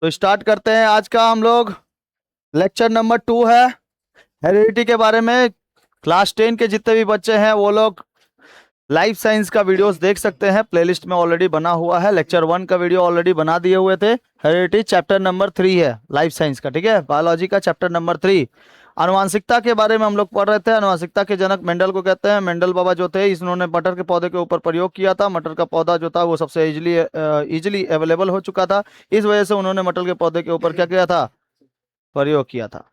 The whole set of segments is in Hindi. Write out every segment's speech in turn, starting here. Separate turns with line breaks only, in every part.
तो स्टार्ट करते हैं आज का हम लोग। लेक्चर नंबर 2 है हेरिडिटी के बारे में। क्लास 10 के जितने भी बच्चे हैं वो लोग लाइफ साइंस का वीडियोस देख सकते हैं, प्लेलिस्ट में ऑलरेडी बना हुआ है। लेक्चर 1 का वीडियो ऑलरेडी बना दिए हुए थे। हेरिडिटी चैप्टर नंबर 3 है लाइफ साइंस का, ठीक है, बायोलॉजी का चैप्टर नंबर 3। आनुवांशिकता के बारे में हम लोग पढ़ रहे थे। आनुवांशिकता के जनक मेंडल को कहते हैं। मेंडल बाबा जो थे, इन्होंने मटर के पौधे के ऊपर प्रयोग किया था। मटर का पौधा जो था वो सबसे इजिली अवेलेबल हो चुका था। इस वजह से उन्होंने मटर के पौधे के ऊपर क्या किया था, प्रयोग किया था।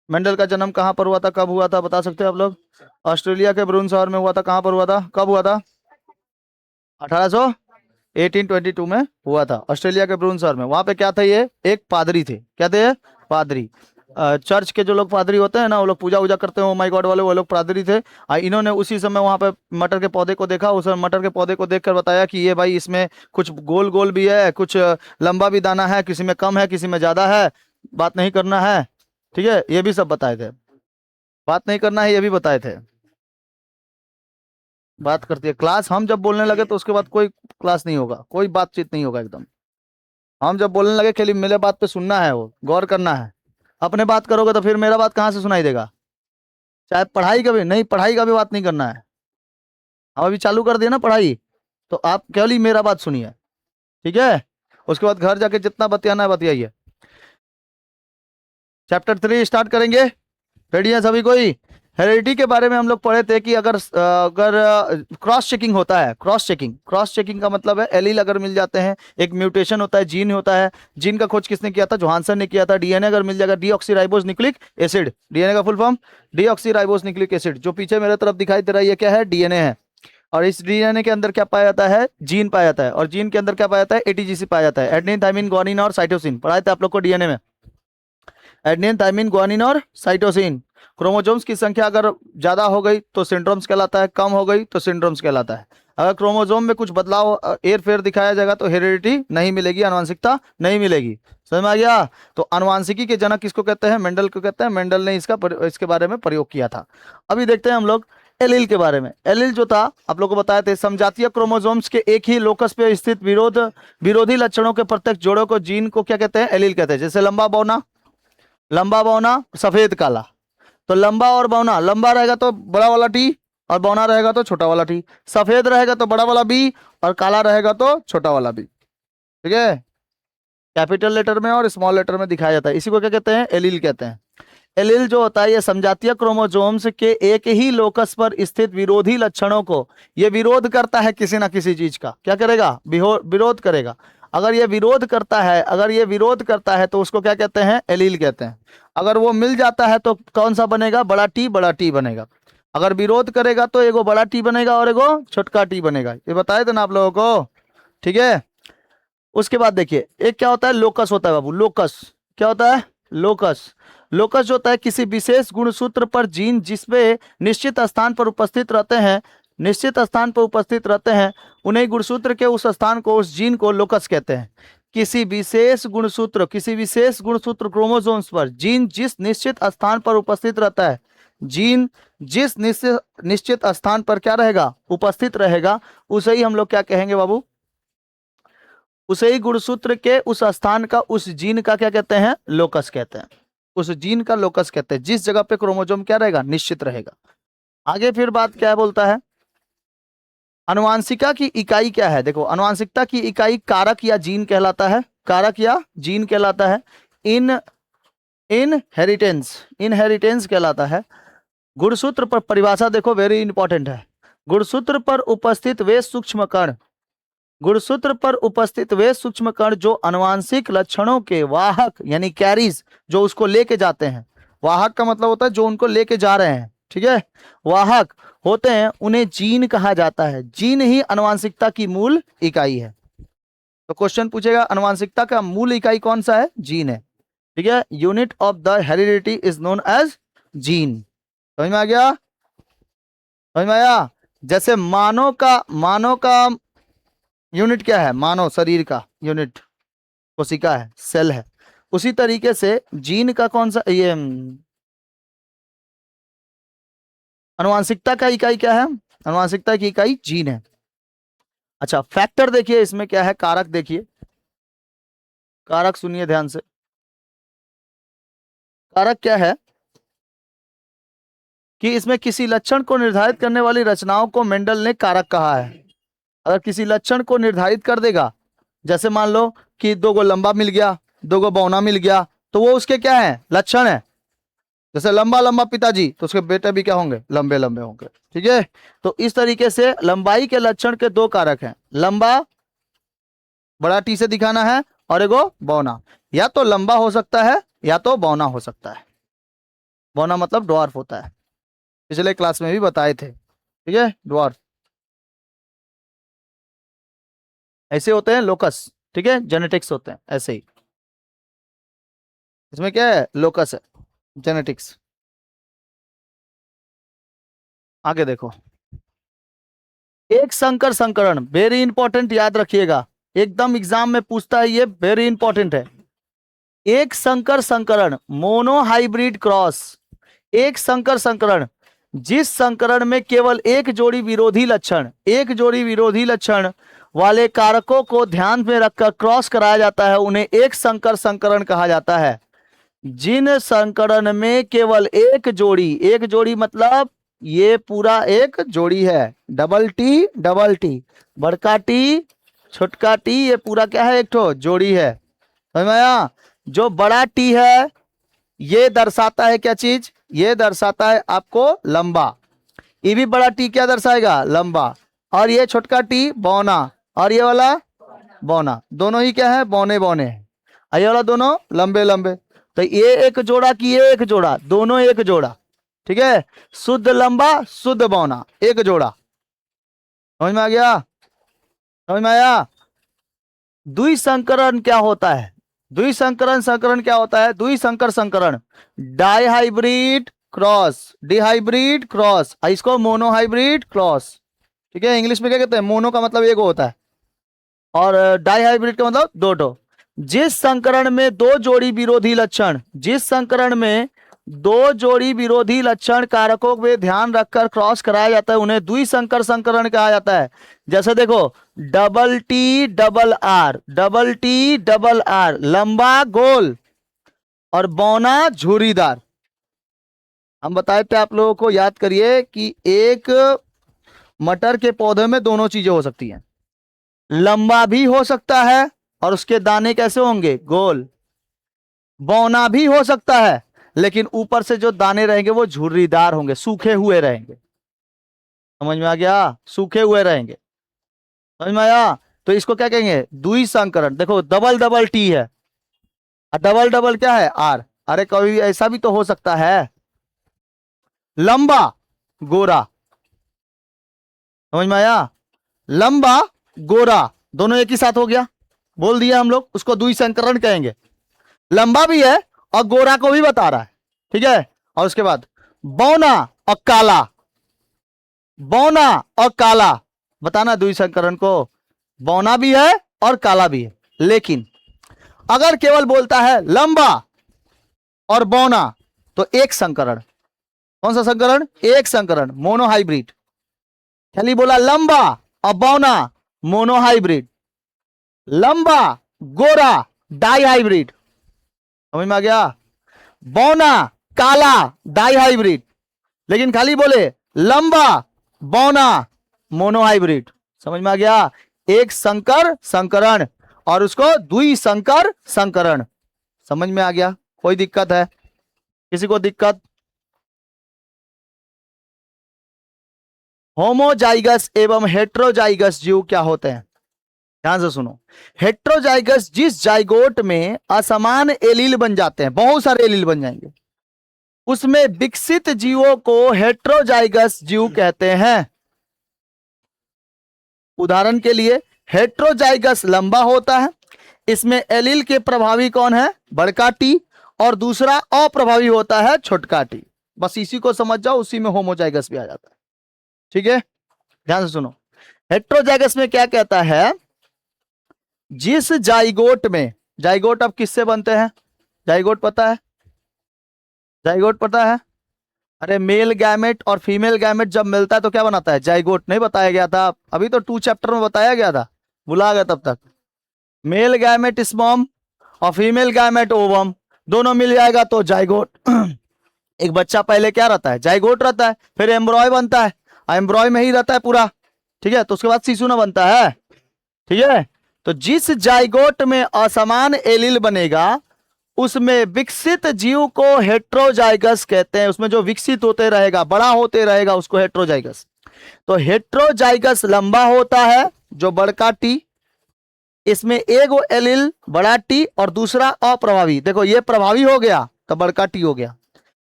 मेंडल का जन्म कहाँ पर हुआ था, कब हुआ था, बता सकते हैं आप लोग? ऑस्ट्रेलिया के ब्रून शहर में हुआ था। कहाँ पर हुआ था, कब हुआ था? 1822 में हुआ था, ऑस्ट्रेलिया के ब्रून शहर में। वहां पे क्या था, ये एक पादरी थे। क्या थे ये? पादरी। चर्च के जो लोग पादरी होते हैं ना, वो लोग पूजा वूजा करते हैं, ओ माय गॉड वाले, वो लोग पादरी थे। इन्होंने उसी समय वहां पे मटर के पौधे को देखा। उस मटर के पौधे को देखकर बताया कि ये भाई, इसमें कुछ गोल गोल भी है, कुछ लंबा भी दाना है, किसी में कम है, किसी में ज्यादा है, बात नहीं करना है। ठीक है, ये भी सब बताए थे। बात नहीं करना है, ये भी बताए थे। बात करती है क्लास। हम जब बोलने लगे तो उसके बाद कोई क्लास नहीं होगा, कोई बातचीत नहीं होगा एकदम। हम जब बोलने लगे खाली मेरे बात पे सुनना है, वो गौर करना है। अपने बात करोगे तो फिर मेरा बात कहाँ से सुनाई देगा? चाहे पढ़ाई का भी नहीं, पढ़ाई का भी बात नहीं करना है। हम अभी चालू कर दिया ना पढ़ाई, तो आप केवल ही मेरा बात सुनिए, ठीक है? उसके बाद घर जाके जितना बतियाना है बतियाइए। चैप्टर 3 स्टार्ट करेंगे। रेडी है सभी कोई? हेरिडिटी के बारे में हम लोग पढ़े थे कि अगर अगर क्रॉस चेकिंग होता है, क्रॉस चेकिंग का मतलब है एलील अगर मिल जाते हैं, एक म्यूटेशन होता है, जीन होता है। जीन का खोज किसने किया था? जोहानसन ने किया था। डीएनए अगर मिल जाएगा, डीऑक्सीराइबोस न्यूक्लिक एसिड, डीएनए का full form deoxyribose nucleic acid. जो पीछे मेरे तरफ दिखाई दे रहा है, ये क्या है? डीएनए है। और इस डीएनए के अंदर क्या पाया जाता है? जीन पाया जाता है। और जीन के अंदर क्या पाया जाता है? एटीजीसी पाया जाता है, एडेनिन थाइमिन ग्वानिन और साइटोसिन। पढ़ाए थे आप लोग को डीएनए में, एडेनिन थाइमिन ग्वानिन और साइटोसिन। क्रोमोसोम्स की संख्या अगर ज्यादा हो गई तो सिंड्रोम्स कहलाता है, कम हो गई तो सिंड्रोम्स कहलाता है। अगर क्रोमोसोम में कुछ बदलाव, हेर फेर दिखाया जाएगा तो हेरिडिटी नहीं मिलेगी, आनुवंशिकता नहीं मिलेगी। समझ में आ गया? तो आनुवंशिकी के जनक किसको कहते हैं? मेंडल को कहते हैं। मेंडल ने इसके बारे में प्रयोग किया था। अभी देखते हैं हम लोग एलील के बारे में। एलील जो था, आप लोग को बताए थे, समजातीय क्रोमोसोम्स के एक ही लोकस पे स्थित विरोधी लक्षणों के प्रत्येक जोड़ों को, जीन को क्या कहते हैं? एलील कहते हैं। जैसे लंबा बौना, लंबा बौना सफेद काला। तो लंबा और बौना, लंबा रहेगा तो बड़ा वाला टी, और बौना रहेगा तो छोटा वाला टी। सफेद रहेगा तो बड़ा वाला बी, और काला रहेगा तो छोटा वाला बी। ठीक है? कैपिटल लेटर में और स्मॉल लेटर में दिखाया जाता है। इसी को क्या कहते हैं? एलील कहते हैं। एलील जो होता है, ये समजातीय क्रोमोसोम्स के एक ही लोकस पर स्थित विरोधी लक्षणों को, ये विरोध करता है किसी ना किसी चीज का। क्या करेगा? विरोध करेगा। अगर ये विरोध करता है, अगर ये विरोध करता है तो उसको क्या कहते हैं? एलील कहते हैं। अगर वो मिल जाता है तो कौन सा बनेगा? बड़ा टी बनेगा। अगर विरोध करेगा तो एगो बड़ा टी बनेगा और एगो छोटका टी बनेगा। ये बताए थे ना आप लोगों को, ठीक है? उसके बाद देखिए, एक क्या होता है? लोकस होता है बाबू, लोकस। क्या होता है? लोकस। लोकस जो होता है किसी विशेष गुणसूत्र पर जीन जिसमें निश्चित स्थान पर उपस्थित रहते हैं, निश्चित स्थान पर उपस्थित रहते हैं, उन्हें गुणसूत्र के उस स्थान को, उस जीन को लोकस कहते हैं। किसी विशेष गुणसूत्र क्रोमोसोम्स पर जीन जिस निश्चित स्थान पर उपस्थित रहता है, जीन जिस निश्चित निश्चित स्थान पर क्या रहेगा? उपस्थित रहेगा, उसे ही हम लोग क्या कहेंगे बाबू? उसे ही गुणसूत्र के उस स्थान का, उस जीन का क्या कहते हैं? लोकस कहते हैं। उस जीन का लोकस कहते हैं, जिस जगह पे क्रोमोसोम क्या रहेगा? निश्चित रहेगा। आगे फिर बात क्या बोलता है? अनुवांशिका की इकाई क्या है? देखो, अनुवांशिकता की इकाई कारक या जीन कहलाता है। कारक या जीन कहलाता है। इन इनहेरिटेंस कहलाता है। गुणसूत्र पर परिभाषा देखो, वेरी इंपॉर्टेंट है। गुणसूत्र पर उपस्थित वे सूक्ष्म कण, गुणसूत्र पर उपस्थित वे सूक्ष्म कण जो अनुवांशिक लक्षणों के वाहक यानी कैरीज, जो उसको लेके जाते हैं। वाहक का मतलब होता है जो उनको लेके जा रहे हैं, ठीक है? वाहक होते हैं, उन्हें जीन कहा जाता है। जीन ही अनुवांशिकता की मूल इकाई है। तो क्वेश्चन पूछेगा, अनुवांशिकता का मूल इकाई कौन सा है? जीन है, ठीक है? Unit of the heredity is known as gene. समझ में आ गया? समझ में आया? जैसे मानव का यूनिट क्या है? मानव शरीर का यूनिट कोशिका है, सेल है। उसी तरीके से जीन का कौन सा, ये अनुवांशिकता का इकाई क्या है? अनुवांशिकता की इकाई जीन है। अच्छा, फैक्टर देखिए इसमें क्या है, कारक देखिए। कारक सुनिए ध्यान से। कारक क्या है कि इसमें किसी लक्षण को निर्धारित करने वाली रचनाओं को मेंडल ने कारक कहा है। अगर किसी लक्षण को निर्धारित कर देगा, जैसे मान लो कि दो गो लंबा मिल गया, दो गो बौना मिल गया, तो वो उसके क्या है, लक्षण है। जैसे लंबा लंबा पिताजी, तो उसके बेटे भी क्या होंगे, लंबे लंबे होंगे। ठीक है, तो इस तरीके से लंबाई के लक्षण के दो कारक हैं, लंबा बड़ा टी से दिखाना है, और एगो बौना। या तो लंबा हो सकता है या तो बौना हो सकता है। बौना मतलब ड्वार्फ होता है, पिछले क्लास में भी बताए थे। ठीक है, ड्वार्फ ऐसे होते हैं, लोकस। ठीक है, जेनेटिक्स होते हैं ऐसे ही। इसमें क्या है, लोकस है, जेनेटिक्स। आगे देखो, एक संकर संकरण, वेरी इंपॉर्टेंट, याद रखिएगा, एकदम एग्जाम में पूछता है, ये वेरी इंपॉर्टेंट है। एक संकर संकरण, मोनो हाइब्रिड क्रॉस। एक संकर संकरण, जिस संकरण में केवल एक जोड़ी विरोधी लक्षण, एक जोड़ी विरोधी लक्षण वाले कारकों को ध्यान में रखकर क्रॉस कराया जाता है, उन्हें एक संकर संकरण कहा जाता है। जिन संकरण में केवल एक जोड़ी, एक जोड़ी मतलब ये पूरा एक जोड़ी है, डबल टी, बड़का टी, छोटका टी, ये पूरा क्या है, एक ठो जोड़ी है। समझ में आया? जो बड़ा टी है ये दर्शाता है क्या चीज, ये दर्शाता है आपको लंबा। ये भी बड़ा टी क्या दर्शाएगा, लंबा। और ये छोटका टी बौना, और ये वाला बौना, दोनों ही क्या है, बौने बौने हैं। और ये वाला दोनों लंबे लंबे। तो ये एक जोड़ा की ये एक जोड़ा, दोनों एक जोड़ा। ठीक है, शुद्ध लंबा शुद्ध बौना, एक जोड़ा। समझ में आ गया, समझ में आया? द्विसंकरण क्या होता है, द्विसंकरण संकरण क्या होता है, द्विसंकर संकरण, डाइहाइब्रिड क्रॉस, डिहाइब्रिड क्रॉस, इसको मोनोहाइब्रिड क्रॉस। ठीक है, इंग्लिश में क्या कहते हैं, मोनो का मतलब एक होता है, और डाइहाइब्रिड का मतलब दो दो। जिस संकरण में दो जोड़ी विरोधी लक्षण, जिस संकरण में दो जोड़ी विरोधी लक्षण कारकों में ध्यान रखकर क्रॉस कराया जाता है, उन्हें द्विसंकर संकरण कहा जाता है। जैसे देखो, double T double R, double T double R, लंबा गोल और बौना झुर्रीदार। हम बताए थे आप लोगों को, याद करिए कि एक मटर के पौधे में दोनों चीजें हो सकती हैं, लंबा भी हो सकता है और उसके दाने कैसे होंगे, गोल। बौना भी हो सकता है लेकिन ऊपर से जो दाने रहेंगे वो झुर्रीदार होंगे, सूखे हुए रहेंगे। समझ में आ गया, सूखे हुए रहेंगे। समझ में आया? तो इसको क्या कहेंगे, द्विसंकरण। देखो, डबल डबल टी है और डबल डबल क्या है, आर। अरे कभी ऐसा भी तो हो सकता है, लंबा गोरा। समझ में आया? लंबा गोरा दोनों एक ही साथ हो गया, बोल दिया हम लोग, उसको द्विसंकरण कहेंगे। लंबा भी है और गोरा को भी बता रहा है। ठीक है, और उसके बाद बौना और काला, बौना और काला बताना द्विसंकरण को, बौना भी है और काला भी है। लेकिन अगर केवल बोलता है लंबा और बौना तो एक संकरण। कौन सा संकरण, एक संकरण, मोनोहाइब्रिड। खाली बोला लंबा और बौना, मोनोहाइब्रिड। लंबा गोरा, डाइहाइब्रिड। समझ में आ गया? बौना काला, डाइहाइब्रिड। लेकिन खाली बोले लंबा बौना, मोनोहाइब्रिड। समझ में आ गया? एक संकर संकरण और उसको द्विसंकर संकरण। समझ में आ गया? कोई दिक्कत है, किसी को दिक्कत? होमोजाइगस एवं हेट्रोजाइगस जीव क्या होते हैं, ध्यान से सुनो। हेट्रोजाइगस, जिस जाइगोट में असमान एलील बन जाते हैं, बहुत सारे एलील बन जाएंगे, उसमें विकसित जीवों को हेट्रोजाइगस जीव कहते हैं। उदाहरण के लिए, हेट्रोजाइगस लंबा होता है, इसमें एलील के प्रभावी कौन है, बड़का टी, और दूसरा अप्रभावी होता है छोटका टी। बस इसी को समझ जाओ, उसी में होमोजाइगस भी आ जाता है। ठीक है, ध्यान से सुनो। हेट्रोजाइगस में क्या कहता है, जिस जाइगोट में, जाइगोट अब किससे बनते हैं, जाइगोट पता है, जाइगोट पता है? अरे मेल गैमेट और फीमेल गैमेट जब मिलता है तो क्या बनाता है, जाइगोट। नहीं बताया गया था अभी तो 2 चैप्टर में बताया गया था, भुला गया तब तक। मेल गैमेट स्पर्म और फीमेल गैमेट ओवम, दोनों मिल जाएगा तो जाइगोट। एक बच्चा पहले क्या रहता है, जाइगोट रहता है, फिर एम्ब्रॉय बनता है, एम्ब्रॉय में ही रहता है पूरा, ठीक है, तो उसके बाद शिशु ना बनता है, ठीक है। तो जिस जाइगोट में असमान एलील बनेगा उसमें विकसित जीव को हेट्रोजाइगस कहते हैं, उसमें जो विकसित होते रहेगा, बड़ा होते रहेगा, उसको हेट्रोजाइगस। तो हेट्रोजाइगस लंबा होता है जो बड़का टी, इसमें एक वो एलील बड़ा टी और दूसरा अप्रभावी, देखो ये प्रभावी हो गया तो बड़का टी हो गया।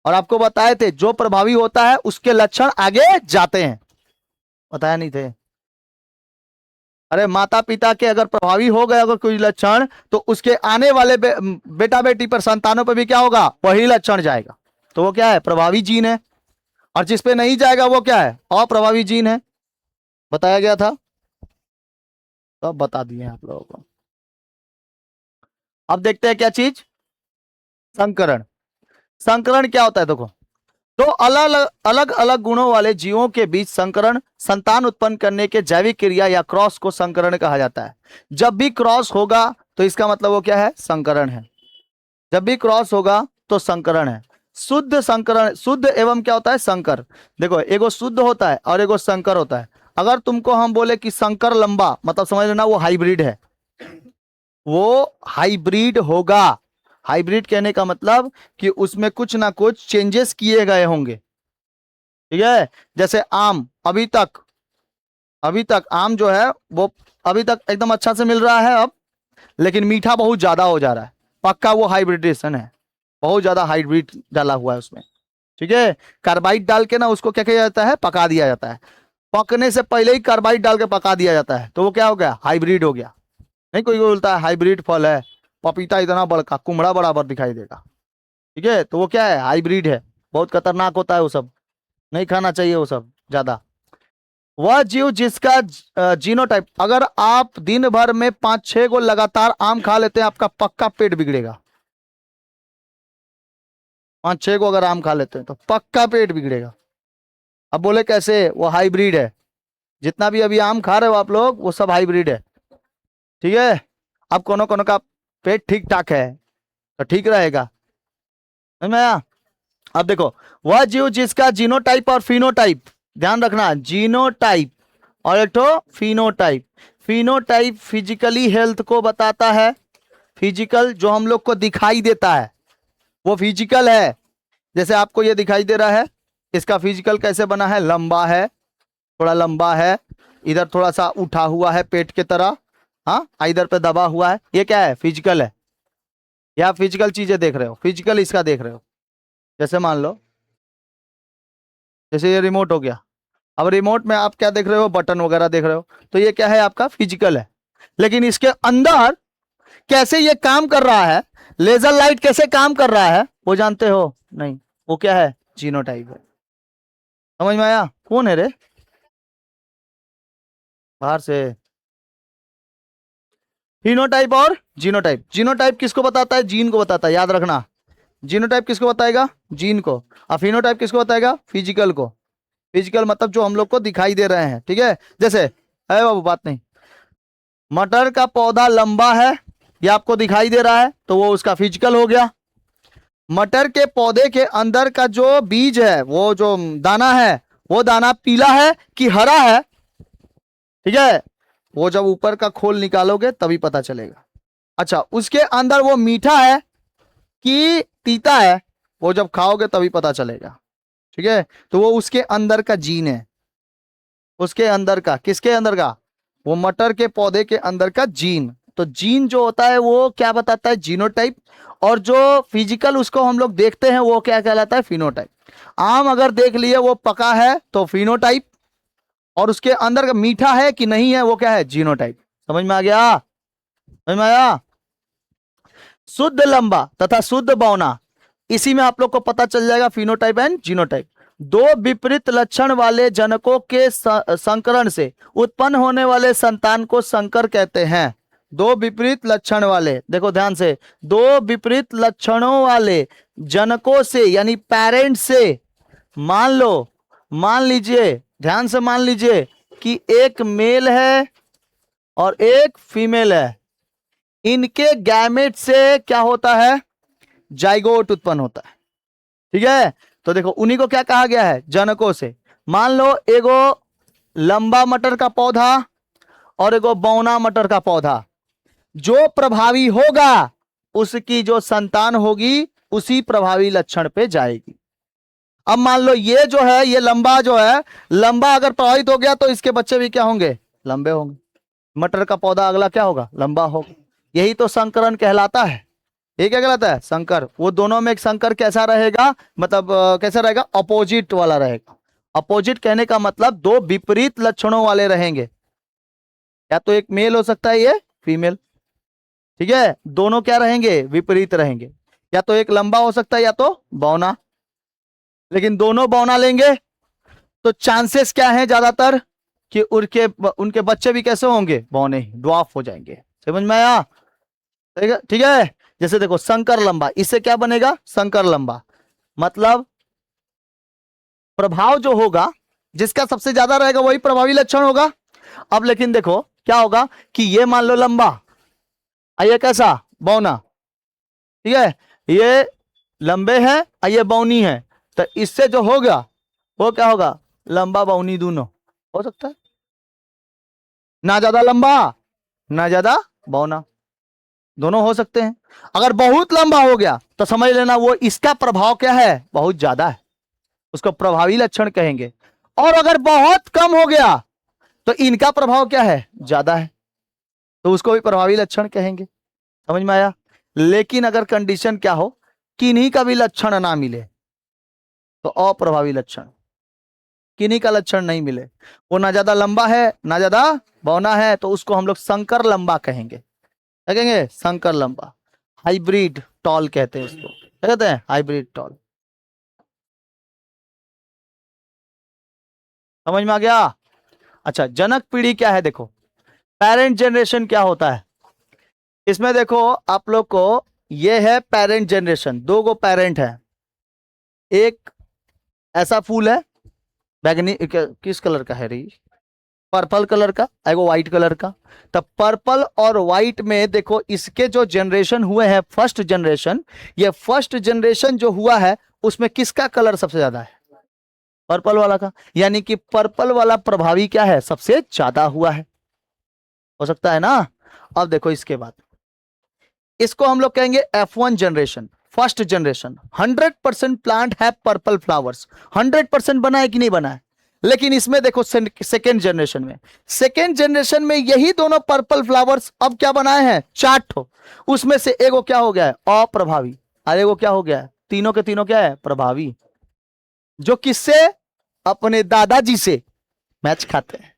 और आपको बताए थे जो प्रभावी होता है उसके लक्षण आगे जाते हैं, बताया नहीं थे? अरे माता पिता के अगर प्रभावी हो गए अगर कोई लक्षण तो उसके आने वाले बेटा बेटी पर, संतानों पर भी क्या होगा, वही लक्षण जाएगा। तो वो क्या है, प्रभावी जीन है। और जिस पे नहीं जाएगा वो क्या है, अप्रभावी जीन है, बताया गया था, तो अब बता दिए आप लोगों को। अब देखते हैं क्या चीज, संकरण। संकरण क्या होता है, देखो दो अलग अलग अलग गुणों वाले जीवों के बीच संकरण संतान उत्पन्न करने के जैविक क्रिया या क्रॉस को संकरण कहा जाता है। जब भी क्रॉस होगा तो इसका मतलब वो क्या है, संकरण है। जब भी क्रॉस होगा तो संकरण है। शुद्ध संकरण, शुद्ध एवं क्या होता है, संकर। देखो एगो शुद्ध होता है और एगो संकर होता है। अगर तुमको हम बोले कि संकर लंबा, मतलब समझ लेना वो हाइब्रिड है, वो हाइब्रिड होगा। हाइब्रिड कहने का मतलब कि उसमें कुछ ना कुछ चेंजेस किए गए होंगे, ठीक है। जैसे आम, अभी तक आम जो है वो अभी तक एकदम अच्छा से मिल रहा है अब, लेकिन मीठा बहुत ज्यादा हो जा रहा है, पक्का वो हाइब्रिडेशन है, बहुत ज्यादा हाइब्रिड डाला हुआ है उसमें, ठीक है। कार्बाइड डाल के ना उसको क्या किया जाता है, पका दिया जाता है, पकने से पहले ही कार्बाइड डाल के पका दिया जाता है, तो वो क्या हो गया, हाइब्रिड हो गया। नहीं कोई बोलता है हाइब्रिड फल है, पपीता इतना बड़का कुमड़ा बराबर दिखाई देगा, ठीक है, तो वो क्या है, हाइब्रिड है, बहुत खतरनाक होता है वो सब, नहीं खाना चाहिए वो सब ज्यादा। वह जीव जिसका जीनोटाइप, अगर आप दिन भर में 5-6 को लगातार आम खा लेते हैं आपका पक्का पेट बिगड़ेगा। 5-6 को अगर आम खा लेते हैं तो पक्का पेट बिगड़ेगा। अब बोले कैसे, वो हाइब्रिड है, जितना भी अभी आम खा रहे हो आप लोग वो सब हाइब्रिड है, ठीक है। अब कोनो कोनो का पेट ठीक ठाक है तो ठीक रहेगा, समझ में आया? अब देखो, वह जीव जिसका जीनोटाइप और फिनोटाइप, ध्यान रखना, जीनोटाइप और एक तो फिनोटाइप। फिनोटाइप फिजिकली हेल्थ को बताता है, फिजिकल जो हम लोग को दिखाई देता है वो फिजिकल है। जैसे आपको ये दिखाई दे रहा है, इसका फिजिकल कैसे बना है, लंबा है, थोड़ा लंबा है, इधर थोड़ा सा उठा हुआ है पेट की तरह, हाँ, इधर पे दबा हुआ है, ये क्या है, फिजिकल है। या फिजिकल चीजें देख रहे हो, फिजिकल इसका देख रहे हो। जैसे मान लो, जैसे ये रिमोट हो गया, अब रिमोट में आप क्या देख रहे हो, बटन वगैरह देख रहे हो, तो ये क्या है, आपका फिजिकल है। लेकिन इसके अंदर कैसे ये काम कर रहा है, लेजर लाइट कैसे काम कर रहा है वो जानते हो, नहीं, वो क्या है, जीनोटाइप है। समझ में आया? कौन है रे बाहर से? फिनोटाइप और जीनोटाइप। जीनोटाइप किसको बताता है, जीन को बताता है, याद रखना। जीनोटाइप किसको बताएगा, जीन को। और फिनोटाइप किसको बताएगा, फिजिकल को। फिजिकल मतलब जो हम लोग को दिखाई दे रहे हैं, ठीक है। जैसे है बाबू, बात नहीं, मटर का पौधा लंबा है, ये आपको दिखाई दे रहा है तो वो उसका फिजिकल हो गया। मटर के पौधे के अंदर का जो बीज है, वो जो दाना है, वो दाना पीला है कि हरा है, ठीक है, वो जब ऊपर का खोल निकालोगे तभी पता चलेगा। अच्छा, उसके अंदर वो मीठा है कि तीता है, वो जब खाओगे तभी पता चलेगा, ठीक है। तो वो उसके अंदर का जीन है, उसके अंदर का, किसके अंदर का, वो मटर के पौधे के अंदर का जीन। तो जीन जो होता है वो क्या बताता है, जीनोटाइप। और जो फिजिकल उसको हम लोग देखते हैं वो क्या कहलाता है, फिनोटाइप। आम अगर देख लिए वो पका है तो फिनोटाइप, और उसके अंदर का मीठा है कि नहीं है वो क्या है, जीनोटाइप। समझ में आ गया, समझ में आया? शुद्ध लंबा तथा शुद्ध बौना, इसी में आप लोग को पता चल जाएगा फिनोटाइप एंड जीनोटाइप। दो विपरीत लक्षण वाले जनकों के संकरण से उत्पन्न होने वाले संतान को संकर कहते हैं। दो विपरीत लक्षण वाले, देखो ध्यान से, दो विपरीत लक्षणों वाले जनकों से यानी पेरेंट्स से, मान लो, मान लीजिए, ध्यान से मान लीजिए कि एक मेल है और एक फीमेल है, इनके गैमेट से क्या होता है, जाइगोट उत्पन्न होता है। ठीक है, तो देखो उन्हीं को क्या कहा गया है, जनकों से। मान लो एगो लंबा मटर का पौधा और एगो बौना मटर का पौधा, जो प्रभावी होगा उसकी जो संतान होगी उसी प्रभावी लक्षण पे जाएगी। अब मान लो ये जो है, ये लंबा जो है, लंबा अगर प्रभावित हो गया तो इसके बच्चे भी क्या होंगे, लंबे होंगे। मटर का पौधा अगला क्या होगा, लंबा होगा। यही तो संकरण कहलाता है। ये क्या कहलाता है, संकर। वो दोनों में एक संकर कैसा रहेगा, मतलब कैसा रहेगा, अपोजिट वाला रहेगा। अपोजिट कहने का मतलब दो विपरीत लक्षणों वाले रहेंगे। या तो एक मेल हो सकता है, ये फीमेल। ठीक है, दोनों क्या रहेंगे, विपरीत रहेंगे। या तो एक लंबा हो सकता है या तो बौना। लेकिन दोनों बौना लेंगे तो चांसेस क्या है ज्यादातर कि उनके उनके बच्चे भी कैसे होंगे, बौने ही, ड्वार्फ हो जाएंगे। समझ में आया, ठीक है। ठीक है, जैसे देखो संकर लंबा, इससे क्या बनेगा, संकर लंबा। मतलब प्रभाव जो होगा, जिसका सबसे ज्यादा रहेगा वही प्रभावी लक्षण होगा। अब लेकिन देखो क्या होगा कि ये मान लो लंबा, ये कैसा, बौना। ठीक है, ये लंबे हैं और ये बौनी है, तो इससे जो होगा वो क्या होगा, लंबा बौनी दोनों हो सकता है। ना ज्यादा लंबा ना ज्यादा बौना, दोनों हो सकते हैं। अगर बहुत लंबा हो गया तो समझ लेना वो इसका प्रभाव क्या है, बहुत ज्यादा है, उसको प्रभावी लक्षण कहेंगे। और अगर बहुत कम हो गया तो इनका प्रभाव क्या है, ज्यादा है, तो उसको भी प्रभावी लक्षण कहेंगे। समझ में आया। लेकिन अगर कंडीशन क्या हो कि इन्हीं का भी लक्षण ना मिले तो अप्रभावी लक्षण, किन्हीं का लक्षण नहीं मिले, वो ना ज्यादा लंबा है ना ज्यादा बौना है, तो उसको हम लोग संकर लंबा कहेंगे। क्या कहेंगे, संकर लंबा। हाइब्रिड टॉल कहते हैं उसको, क्या कहते हैं, हाइब्रिड टॉल। समझ में आ गया। अच्छा, जनक पीढ़ी क्या है, देखो पेरेंट जनरेशन क्या होता है। इसमें देखो आप लोग को, ये है पेरेंट जनरेशन, दो गो पेरेंट है। एक ऐसा फूल है, बैगनी किस कलर का है रे, पर्पल कलर का, एगो व्हाइट कलर का। तब पर्पल और व्हाइट में देखो इसके जो जनरेशन हुए हैं, फर्स्ट जनरेशन, ये फर्स्ट जनरेशन जो हुआ है उसमें किसका कलर सबसे ज्यादा है, पर्पल वाला का। यानी कि पर्पल वाला प्रभावी क्या है, सबसे ज्यादा हुआ है, हो सकता है ना। अब देखो इसके बाद इसको हम लोग कहेंगे F1 generation, first generation. 100% plant है पर्पल फ्लावर्स, 100% बना है कि नहीं बना है। लेकिन इसमें देखो सेकेंड जनरेशन में, सेकेंड जनरेशन में यही दोनों पर्पल फ्लावर्स अब क्या बनाए हैं, 4 ठो। उसमें से एगो क्या हो गया है, अप्रभावी, और एगो क्या हो गया है, तीनों के तीनों क्या है, प्रभावी। जो किससे, अपने दादाजी से मैच खाते हैं।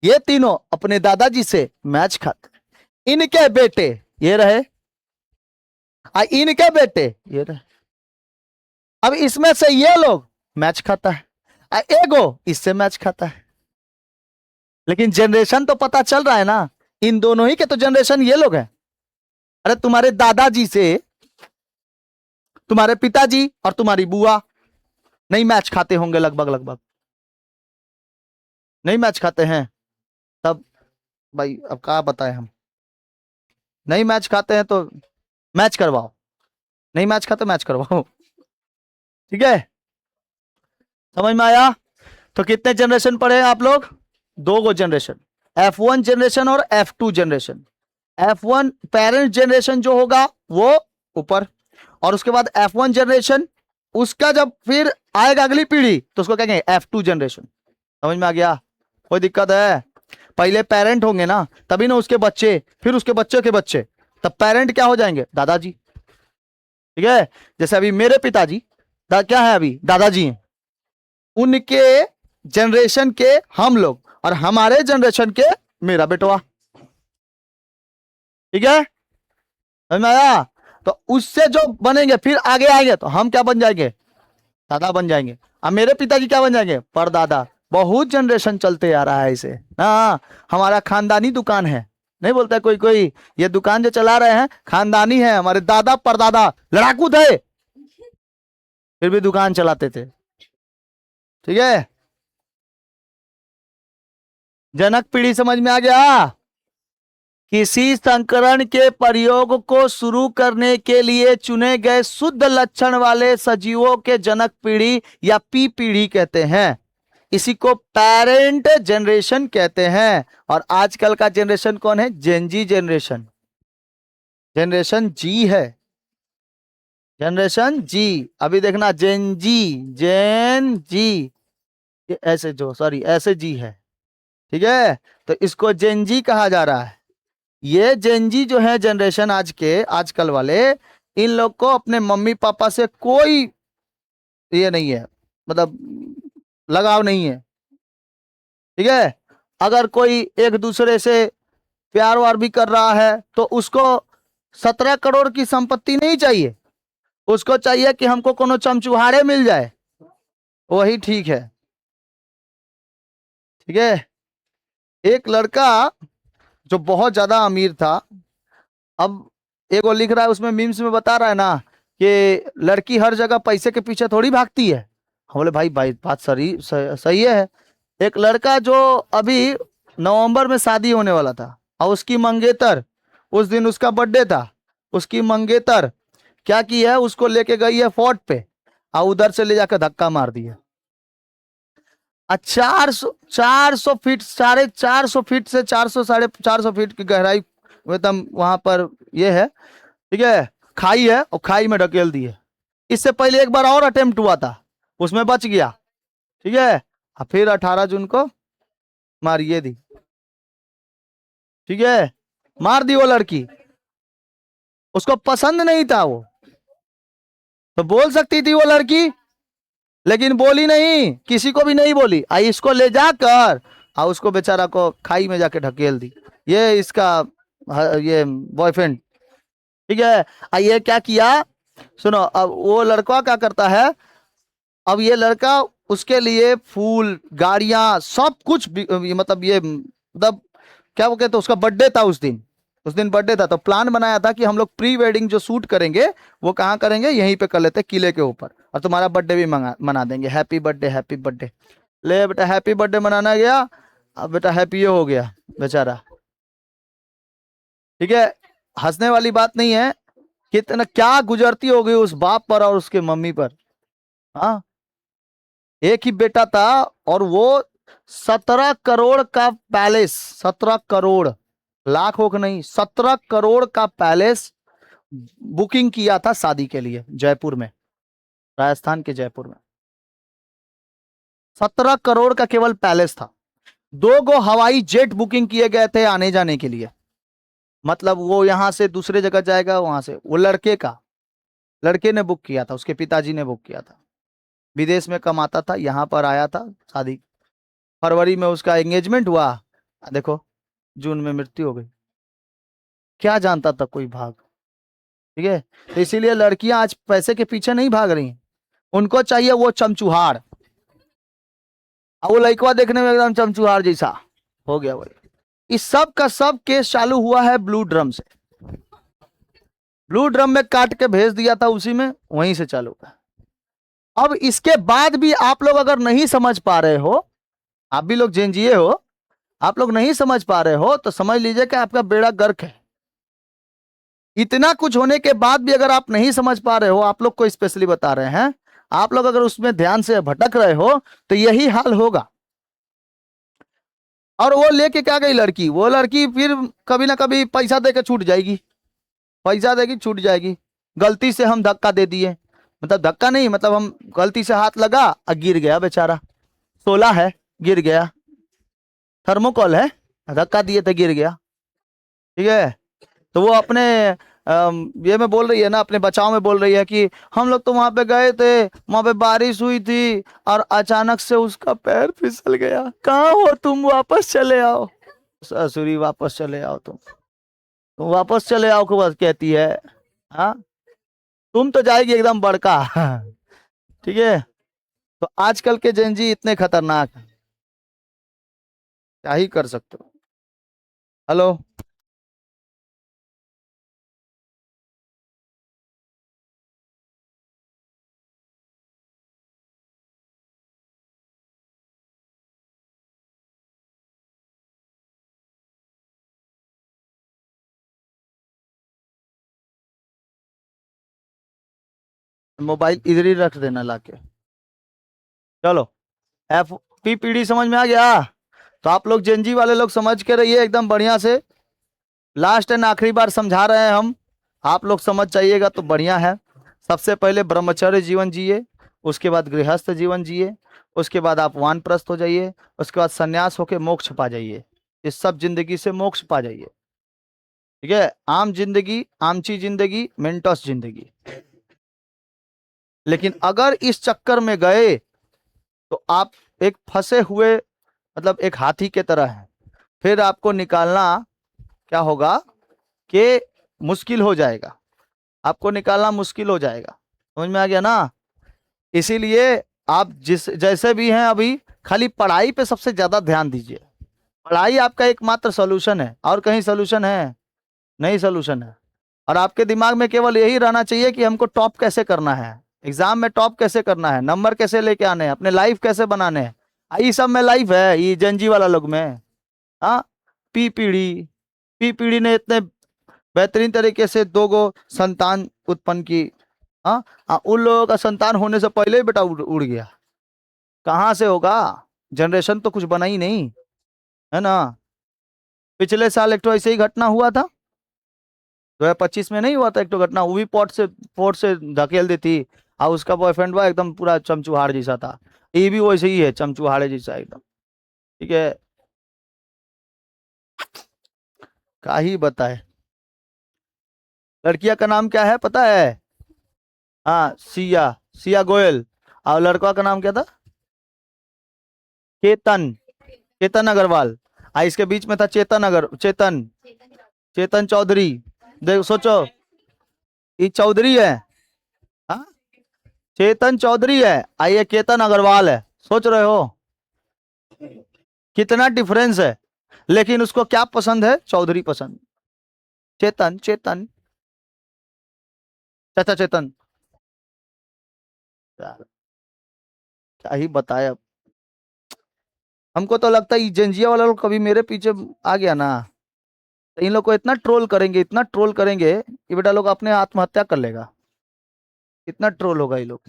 ये तीनों अपने दादाजी से मैच खाते हैं। इनके बेटे ये रहे, इनके बेटे ये रहे। अब इसमें से ये लोग मैच खाता है, एगो इससे मैच खाता है। लेकिन जनरेशन तो पता चल रहा है ना, इन दोनों ही के तो जनरेशन ये लोग हैं। अरे तुम्हारे दादाजी से तुम्हारे पिताजी और तुम्हारी बुआ नहीं मैच खाते होंगे, लगभग लगभग नहीं मैच खाते हैं। तब भाई अब क्या बताएं हम, नहीं मैच खाते हैं तो मैच करवाओ, नहीं मैच खाते मैच करवाओ। ठीक है, समझ में आया। तो कितने जनरेशन पढ़े आप लोग, दो गो जनरेशन, F1 जनरेशन और F2 generation. F1 parent generation जो होगा वो ऊपर, और उसके बाद F1 जनरेशन, उसका जब फिर आएगा अगली पीढ़ी तो उसको कहेंगे F2 जनरेशन। समझ में आ गया, कोई दिक्कत है। पहले पेरेंट होंगे ना, तभी ना उसके बच्चे, फिर उसके बच्चे के बच्चे, तब पेरेंट क्या हो जाएंगे, दादाजी। ठीक है, जैसे अभी मेरे पिताजी क्या है, अभी दादाजी हैं, उनके जनरेशन के हम लोग, और हमारे जनरेशन के मेरा बेटवा। ठीक है, समझ में आया। तो उससे जो बनेंगे फिर आगे आएंगे तो हम क्या बन जाएंगे, दादा बन जाएंगे। अब मेरे पिताजी क्या बन जाएंगे, परदादा। बहुत जनरेशन चलते आ रहा है इसे ना, हमारा खानदानी दुकान है। नहीं बोलता है कोई कोई, ये दुकान जो चला रहे हैं खानदानी है, हमारे दादा परदादा लड़ाकू थे फिर भी दुकान चलाते थे। ठीक है, जनक पीढ़ी समझ में आ गया। किसी संकरण के प्रयोग को शुरू करने के लिए चुने गए शुद्ध लक्षण वाले सजीवों के जनक पीढ़ी या पी पीढ़ी कहते हैं। इसी को पेरेंट जनरेशन कहते हैं। और आजकल का जनरेशन कौन है? जेनजी जनरेशन, जनरेशन जी है, जनरेशन जी। अभी देखना जेन जी, जेन जी, ये ऐसे जो सॉरी ऐसे जी है, ठीक है। तो इसको जेन जी कहा जा रहा है। ये जेनजी जो है जनरेशन, आज के आजकल वाले, इन लोग को अपने मम्मी पापा से कोई ये नहीं है, मतलब लगाव नहीं है, ठीक है। अगर कोई एक दूसरे से प्यार वार भी कर रहा है तो उसको 17 करोड़ की संपत्ति नहीं चाहिए, उसको चाहिए कि हमको कोनो चमचुहारे मिल जाए, वही ठीक है, ठीक है। एक लड़का जो बहुत ज्यादा अमीर था, अब एक वो लिख रहा है उसमें, मीम्स में बता रहा है ना कि लड़की हर जगह पैसे के पीछे थोड़ी भागती है। हम बोले भाई भाई बात सही है। एक लड़का जो अभी नवंबर में शादी होने वाला था, और उसकी मंगेतर, उस दिन उसका बर्थडे था, उसकी मंगेतर क्या की है, उसको लेके गई है फोर्ट पे, और उधर से ले जाकर धक्का मार दिया। 400 फीट, 450 फीट से 400 साढ़े 400 फीट की गहराई एकदम वहां पर ये है, ठीक है, खाई है, और खाई में ढकेल दी है। इससे पहले एक बार और अटेम्प्ट हुआ था, उसमें बच गया, ठीक है। और फिर 18 जून को मारिए दी, ठीक है, मार दी वो लड़की। उसको पसंद नहीं था वो, तो बोल सकती थी वो लड़की, लेकिन बोली नहीं, किसी को भी नहीं बोली। आई इसको ले जाकर और उसको बेचारा को खाई में जाके ढकेल दी, ये इसका ये बॉयफ्रेंड, ठीक है। ये क्या किया, सुनो, अब वो लड़का क्या करता है, अब ये लड़का उसके लिए फूल, गाड़ियां, सब कुछ मतलब ये मतलब क्या वो कहते, उसका बर्थडे था उस दिन, उस दिन बर्थडे था, तो प्लान बनाया था कि हम लोग प्री वेडिंग जो शूट करेंगे वो कहाँ करेंगे, यहीं पे कर लेते हैं, किले के ऊपर, और तुम्हारा बर्थडे भी मना देंगे, हैप्पी बर्थडे हैप्पी बर्थडे। ले बेटा, हैप्पी बर्थडे मनाना गया, अब बेटा हैप्पी हो गया बेचारा, ठीक है। हंसने वाली बात नहीं है, कितना क्या गुजरती होगी उस बाप पर और उसके मम्मी पर। हाँ, एक ही बेटा था, और वो 17 करोड़ का पैलेस, 17 करोड़, लाख हो कि नहीं, 17 करोड़ का पैलेस बुकिंग किया था शादी के लिए जयपुर में, राजस्थान के जयपुर में। 17 करोड़ का केवल पैलेस था। 2 गो हवाई जेट बुकिंग किए गए थे आने जाने के लिए, मतलब वो यहां से दूसरे जगह जाएगा, वहां से वो लड़के का, लड़के ने बुक किया था, उसके पिताजी ने बुक किया था, विदेश में कमाता था, यहाँ पर आया था शादी, फरवरी में उसका एंगेजमेंट हुआ, देखो जून में मृत्यु हो गई। क्या जानता था कोई भाग, ठीक है। तो इसीलिए लड़कियां आज पैसे के पीछे नहीं भाग रही हैं, उनको चाहिए वो चमचुहार, और वो लड़का देखने में एकदम चमचुहार जैसा हो गया भाई। इस सब का सब केस चालू हुआ है ब्लू ड्रम से, ब्लू ड्रम में काट के भेज दिया था, उसी में वहीं से चालू हुआ। अब इसके बाद भी आप लोग अगर नहीं समझ पा रहे हो, आप भी लोग जेनजीए हो, आप लोग नहीं समझ पा रहे हो, तो समझ लीजिए कि आपका बेड़ा गर्क है। इतना कुछ होने के बाद भी अगर आप नहीं समझ पा रहे हो, आप लोग को स्पेशली बता रहे हैं, आप लोग अगर उसमें ध्यान से भटक रहे हो तो यही हाल होगा। और वो लेके क्या गई लड़की, वो लड़की फिर कभी ना कभी पैसा दे के छूट जाएगी, पैसा देगी छूट जाएगी। गलती से हम धक्का दे दिए, मतलब धक्का नहीं, मतलब हम गलती से हाथ लगा और गिर गया बेचारा, 16 है, गिर गया, थर्मोकॉल है, धक्का दिए तो गिर गया, ठीक है। तो वो अपने ये में बोल रही है ना, अपने बचाव में बोल रही है कि हम लोग तो वहां पे गए थे, वहां पे बारिश हुई थी, और अचानक से उसका पैर फिसल गया, कहाँ हो तुम, वापस चले आओ, ससुरी वापस चले आओ तुम वापस चले आओ को बस कहती है। हाँ, तुम तो जाएगी एकदम बड़का ठीक है। तो आजकल के जेनजी इतने खतरनाक हैं, क्या ही कर सकते हो। हेलो। मोबाइल इधर ही रख देना लाके। चलो, एफ पी पीढ़ी समझ में आ गया। तो आप लोग जेनजी वाले लोग समझ के रहिए एकदम बढ़िया से। लास्ट एंड आखिरी बार समझा रहे हैं हम, आप लोग समझ जाइएगा तो बढ़िया है। सबसे पहले ब्रह्मचर्य जीवन जिए, उसके बाद गृहस्थ जीवन जिए, उसके बाद आप वानप्रस्थ हो जाइए, उसके बाद संन्यास होके मोक्ष पा जाइए। इस सब जिंदगी से मोक्ष पा जाइए। ठीक है, आम जिंदगी, आमची जिंदगी, मेंटोस जिंदगी। लेकिन अगर इस चक्कर में गए तो आप एक फंसे हुए, मतलब एक हाथी के तरह है। फिर आपको निकालना क्या होगा कि मुश्किल हो जाएगा, आपको निकालना मुश्किल हो जाएगा। समझ में आ गया ना। इसीलिए आप जिस जैसे भी हैं अभी, खाली पढ़ाई पे सबसे ज्यादा ध्यान दीजिए। पढ़ाई आपका एकमात्र सॉल्यूशन है, और कहीं सॉल्यूशन है नहीं, सॉल्यूशन है। और आपके दिमाग में केवल यही रहना चाहिए कि हमको टॉप कैसे करना है, एग्जाम में टॉप कैसे करना है, नंबर कैसे लेके आने हैं, अपने लाइफ कैसे बनाने हैं। ये सब में लाइफ है, ये जनजी वाला लोग में। हाँ, पी पीढ़ी, पी पीढ़ी ने इतने बेहतरीन तरीके से 2 गो संतान उत्पन्न की। हाँ, उन लोगों का संतान होने से पहले ही बेटा उड़ गया। कहाँ से होगा, जनरेशन तो कुछ बना ही नहीं है ना। पिछले साल एक तो ऐसे ही घटना हुआ था, 2025 में नहीं हुआ था एक तो घटना, वो भी पोर्ट से धकेल दी थी। और उसका बॉयफ्रेंड हुआ एकदम पूरा चमचुहाड़ जैसा था। ये भी वैसे ही है, चमचुहाड़े जैसा एकदम। ठीक है, क्या ही बताए। लड़किया का नाम क्या है पता है? हाँ, सिया, सिया गोयल। और लड़का का नाम क्या था? चेतन, चेतन अग्रवाल। इसके बीच में था चेतन, चेतन चौधरी। देखो सोचो, ये चौधरी है, हाँ, चेतन चौधरी है, ये केतन अग्रवाल है। सोच रहे हो कितना डिफरेंस है। लेकिन उसको क्या पसंद है? चौधरी पसंद। चेतन, चेतन, चाचा चेतन। यार, क्या ही बताए अब। हमको तो लगता है ये जेंजिया वाला लोग कभी मेरे पीछे आ गया ना, तो इन लोग को इतना ट्रोल करेंगे, इतना ट्रोल करेंगे कि बेटा लोग अपने आत्महत्या कर लेगा। इतना ट्रोल होगा ये लोग।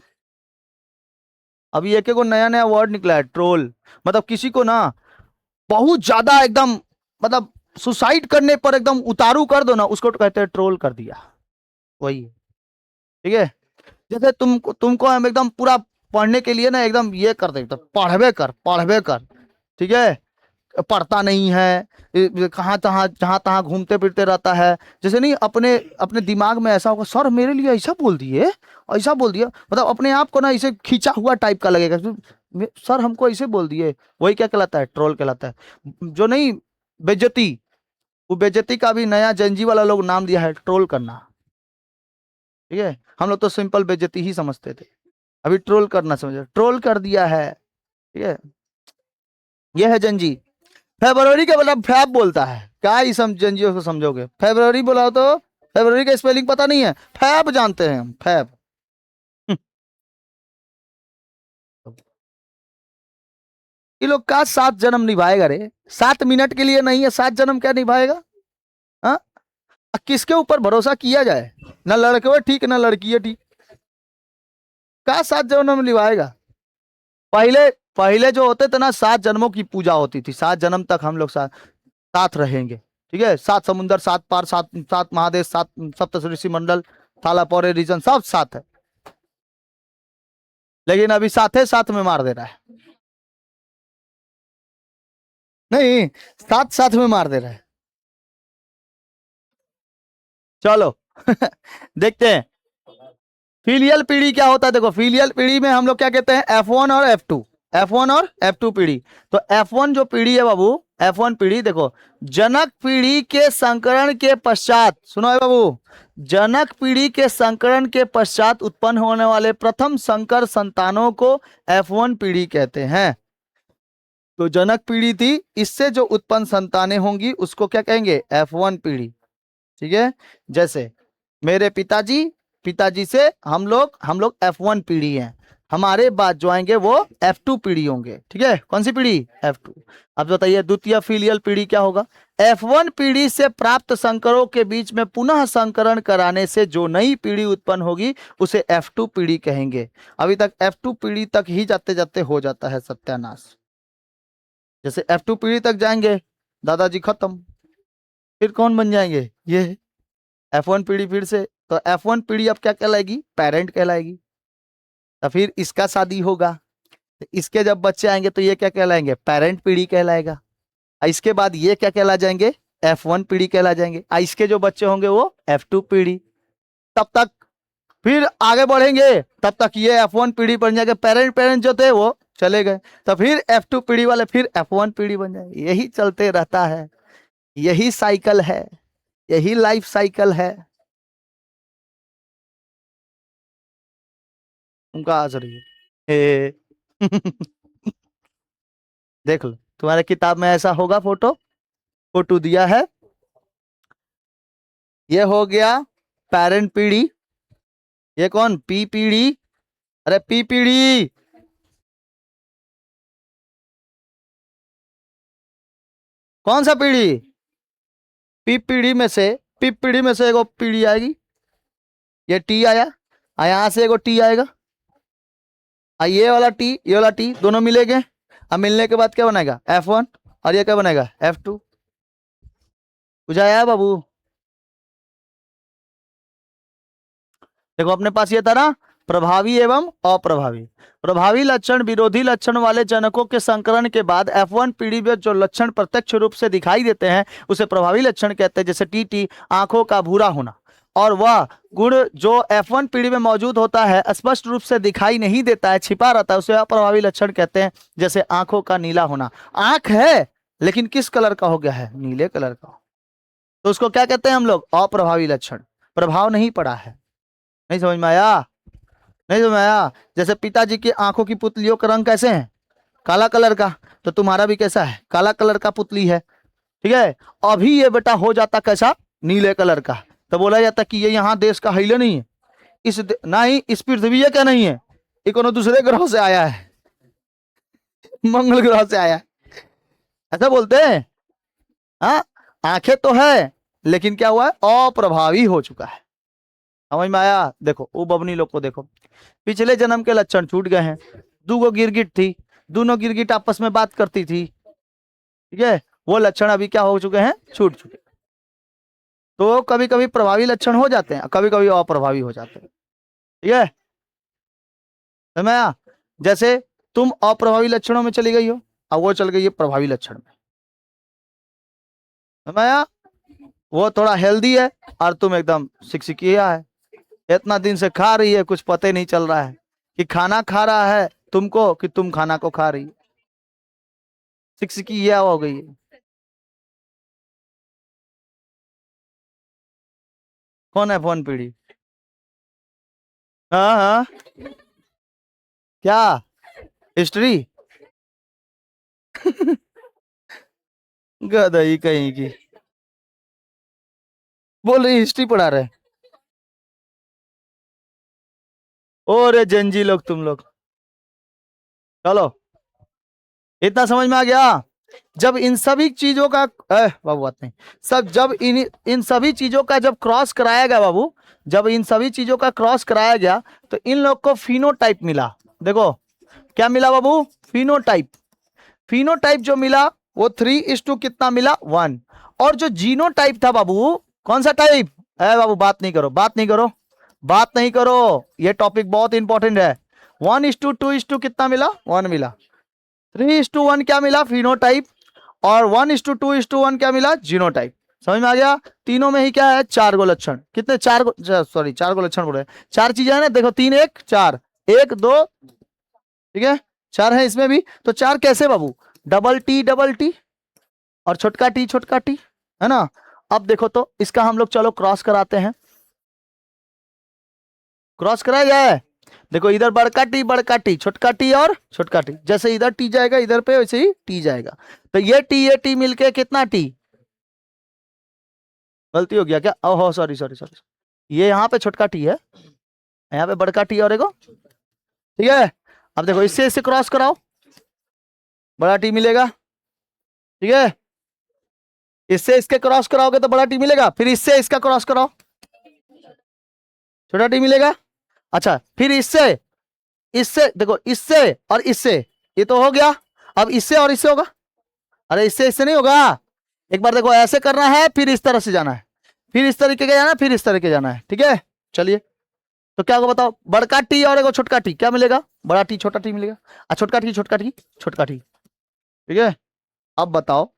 अभी एक एक को नया नया वर्ड निकला है, ट्रोल। मतलब किसी को ना बहुत ज्यादा एकदम, मतलब सुसाइड करने पर एकदम उतारू कर दो ना, उसको तो कहते हैं ट्रोल कर दिया। वही, ठीक है। जैसे तुमको हम एकदम पूरा पढ़ने के लिए ना एकदम ये कर देते, पढ़वे कर, पढ़वे कर। ठीक है, पढ़ता नहीं है, कहाँ तहाँ जहाँ तहाँ घूमते फिरते रहता है। जैसे नहीं, अपने अपने दिमाग में ऐसा होगा, सर मेरे लिए ऐसा बोल दिए, ऐसा बोल दिया, मतलब अपने आप को ना इसे खींचा हुआ टाइप का लगेगा। सर हमको ऐसे बोल दिए। वही क्या कहलाता है? ट्रोल कहलाता है। जो नहीं, बेइज्जती, वो बेइज्जती का भी नया जेंजी वाला लोग नाम दिया है, ट्रोल करना। ठीक है, हम लोग तो सिंपल बेइज्जती ही समझते थे, अभी ट्रोल करना समझ, ट्रोल कर दिया है। ठीक है, ये है जेंजी। फेब्रुअरी का मतलब फैब बोलता है, क्या ही समझो को समझोगे? फेब्रुअरी बोला तो फेब्रुअरी का स्पेलिंग पता नहीं है, फैब जानते हैं हम, फैब। ये लोग का 7 जन्म निभाएगा रे, 7 मिनट के लिए नहीं है, 7 जन्म क्या निभाएगा? हाँ, किसके ऊपर भरोसा किया जाए? ना लड़के हो ठीक, ना लड़की है ठीक, क्या 7 जन्म निभाएगा? पहले पहले जो होते थे ना, 7 जन्मों की पूजा होती थी, 7 जन्म तक हम लोग साथ रहेंगे। ठीक है, 7 समुंदर, 7 पार, 7 महादेश, 7 सप्त ऋषि मंडल, थालापौरे रीजन, सब साथ है। लेकिन अभी साथे साथ में मार दे रहा है। नहीं, साथ साथ में मार दे रहा है। चलो देखते हैं फीलियल पीढ़ी क्या होता है। देखो, फीलियल पीढ़ी में हम लोग क्या कहते हैं, F1 और F2, F1 और F2 पीढ़ी। तो F1 जो पीढ़ी है बाबू, F1 पीढ़ी देखो, जनक पीढ़ी के संकरण के पश्चात, सुनो है बाबू, जनक पीढ़ी के संकरण के पश्चात उत्पन्न होने वाले प्रथम संकर संतानों को F1 पीढ़ी कहते हैं। तो जनक पीढ़ी थी, इससे जो उत्पन्न संतानें होंगी उसको क्या कहेंगे? F1 पीढ़ी। ठीक है, जैसे मेरे पिताजी, पिताजी से हम लोग F1 पीढ़ी हैं। हमारे बाद जो आएंगे वो F2 पीढ़ी होंगे। ठीक है, कौन सी पीढ़ी? F2। अब बताइए द्वितीय फीलियल पीढ़ी क्या होगा? F1 पीढ़ी से प्राप्त संकरों के बीच में पुनः संकरण कराने से जो नई पीढ़ी उत्पन्न होगी उसे F2 पीढ़ी कहेंगे। अभी तक F2 पीढ़ी तक ही जाते जाते हो जाता है सत्यानाश। जैसे F2 पीढ़ी तक जाएंगे दादाजी खत्म, फिर कौन बन जाएंगे? ये F1 पीढ़ी। फिर से तो F1 पीढ़ी अब क्या कहलाएगी? पेरेंट कहलाएगी। तो फिर इसका शादी होगा, तो इसके जब बच्चे आएंगे तो ये क्या कहलाएंगे? पेरेंट पीढ़ी कहलाएगा। इसके बाद ये क्या कहला जाएंगे? F1 पीढ़ी कहला जाएंगे। इसके जो बच्चे होंगे वो F2 पीढ़ी। तब तक फिर आगे बढ़ेंगे, तब तक ये F1 पीढ़ी बन जाएगा। पेरेंट पेरेंट जो थे वो चले गए, तो फिर F2 पीढ़ी वाले फिर F1 पीढ़ी बन जाएंगे। यही चलते रहता है, यही साइकिल है, यही लाइफ साइकिल है। उनका आ रही है देख लो तुम्हारे किताब में ऐसा होगा, फोटो फोटो दिया है। ये हो गया पेरेंट पीढ़ी। ये कौन? पी पीढ़ी। अरे पी पीढ़ी, कौन सा पीढ़ी? पी पीढ़ी में से, पी पीढ़ी में से एगो पीढ़ी आएगी, ये टी आया, यहां से एगो टी आएगा, ये वाला टी, ये वाला टी, दोनों मिलेंगे। अब मिलने के बाद क्या बनेगा? F1, और ये क्या बनेगा? F2। बुझाया है बाबू? देखो अपने पास ये था ना, प्रभावी एवं अप्रभावी। प्रभावी लक्षण विरोधी लक्षण वाले जनकों के संकरण के बाद F1 पीढ़ी में जो लक्षण प्रत्यक्ष रूप से दिखाई देते हैं उसे प्रभावी लक्षण कहते हैं। जैसे टी, आंखों का भूरा होना, और वह गुण जो F1 पीढ़ी में मौजूद होता है स्पष्ट रूप से दिखाई नहीं देता है, छिपा रहता है, उसे अप्रभावी लक्षण कहते हैं। जैसे आंखों का नीला होना, आंख है लेकिन किस कलर का हो गया है? नीले कलर का, तो उसको क्या कहते हैं हम लोग? अप्रभावी लक्षण, प्रभाव नहीं पड़ा है। नहीं समझ में आया? नहीं समझ में आया? जैसे पिताजी की आंखों की पुतलियों का रंग कैसे है? काला कलर का, तो तुम्हारा भी कैसा है? काला कलर का पुतली है। ठीक है, अभी ये बेटा हो जाता कैसा? नीले कलर का, तो बोला जाता कि ये यहाँ देश का है नहीं है, नहीं इस पृथ्वी का नहीं है, ये कोनो दूसरे ग्रह से आया है, मंगल ग्रह से आया है, ऐसा बोलते हैं। हाँ, आंखें तो है लेकिन क्या हुआ है? अप्रभावी हो चुका है। समझ में आया? देखो वो बबनी लोग को देखो, पिछले जन्म के लक्षण छूट गए हैं। दूगो गिरगिट थी, दोनों गिरगिट आपस में बात करती थी। ठीक है, वो लक्षण अभी क्या हो चुके हैं? छूट चुके। तो कभी कभी प्रभावी लक्षण हो जाते हैं, कभी कभी अप्रभावी हो जाते हैं। ठीक है, समझ में आया? जैसे तुम अप्रभावी लक्षणों में चली गई हो, अब वो चल गई है प्रभावी लक्षण में। समझ में आया? वो थोड़ा हेल्दी है और तुम एकदम सिकसिकिया है, इतना दिन से खा रही है, कुछ पता ही नहीं चल रहा है कि खाना खा रहा है तुमको कि तुम खाना को खा रही है, सिकसिकिया हो गई है। कौन है F1 पीढ़ी? हाँ हाँ, क्या? हिस्ट्री? गदई कहीं की, बोल रही हिस्ट्री पढ़ा रहे। ओरे जंजी लोग तुम लोग, चलो इतना समझ में आ गया। जब इन सभी चीजों का बाबू बात नहीं, सब जब इन सभी चीजों का जब क्रॉस कराया गया बाबू, जब इन सभी चीजों का क्रॉस कराया गया तो इन लोग को फिनोटाइप मिला। देखो क्या मिला बाबू? फिनोटाइप। फिनोटाइप जो मिला वो 3:2 कितना मिला? 1। और जो जीनोटाइप था बाबू, कौन सा टाइप है बाबू? बात नहीं करो, बात नहीं करो, बात नहीं करो, ये टॉपिक बहुत इंपॉर्टेंट है। 1:2 कितना मिला? 1 मिला। 3:1 क्या मिला? फिनोटाइप। और 1:2:1 क्या मिला? जीनोटाइप। समझ में आ गया? तीनों में ही क्या है? 4 गो लक्षण। कितने? 4 गो, सॉरी 4 गो लक्षण बोल रहे हैं, 4 चीजें है ना, देखो 3 1 4, 1 2, ठीक है 4 है इसमें भी। तो 4 कैसे बाबू? डबल टी और छोटका टी, है ना। अब देखो तो इसका हम लोग चलो क्रॉस कराते हैं, क्रॉस कराया जाए। देखो इधर बड़का टी, छोटका टी और छोटका टी, जैसे इधर टी जाएगा इधर पे वैसे ही टी जाएगा। तो ये टी मिलके कितना टी? गलती हो गया क्या? ओहो सॉरी सॉरी सॉरी, ये यहाँ पे छोटका टी है, यहाँ पे बड़का टी और एगो, ठीक है। अब देखो इससे इससे क्रॉस कराओ, बड़ा टी मिलेगा, ठीक है। इससे इसके क्रॉस कराओगे तो बड़ा टी मिलेगा, फिर इससे इसका क्रॉस कराओ, छोटा टी मिलेगा। अच्छा फिर इससे इससे देखो, इससे और इससे, ये तो हो गया। अब इससे और इससे होगा, अरे इससे इससे नहीं होगा। एक बार देखो ऐसे करना है, फिर इस तरह से जाना है, फिर इस तरीके के जाना है, फिर इस तरीके जाना है, ठीक है। चलिए तो क्या होगा बताओ, बड़का टी और एगो छोटका टी, क्या मिलेगा, बड़ा टी छोटा टी मिलेगा, छोटका टी छोटका टी छोटका टी, ठीक है। अब बताओ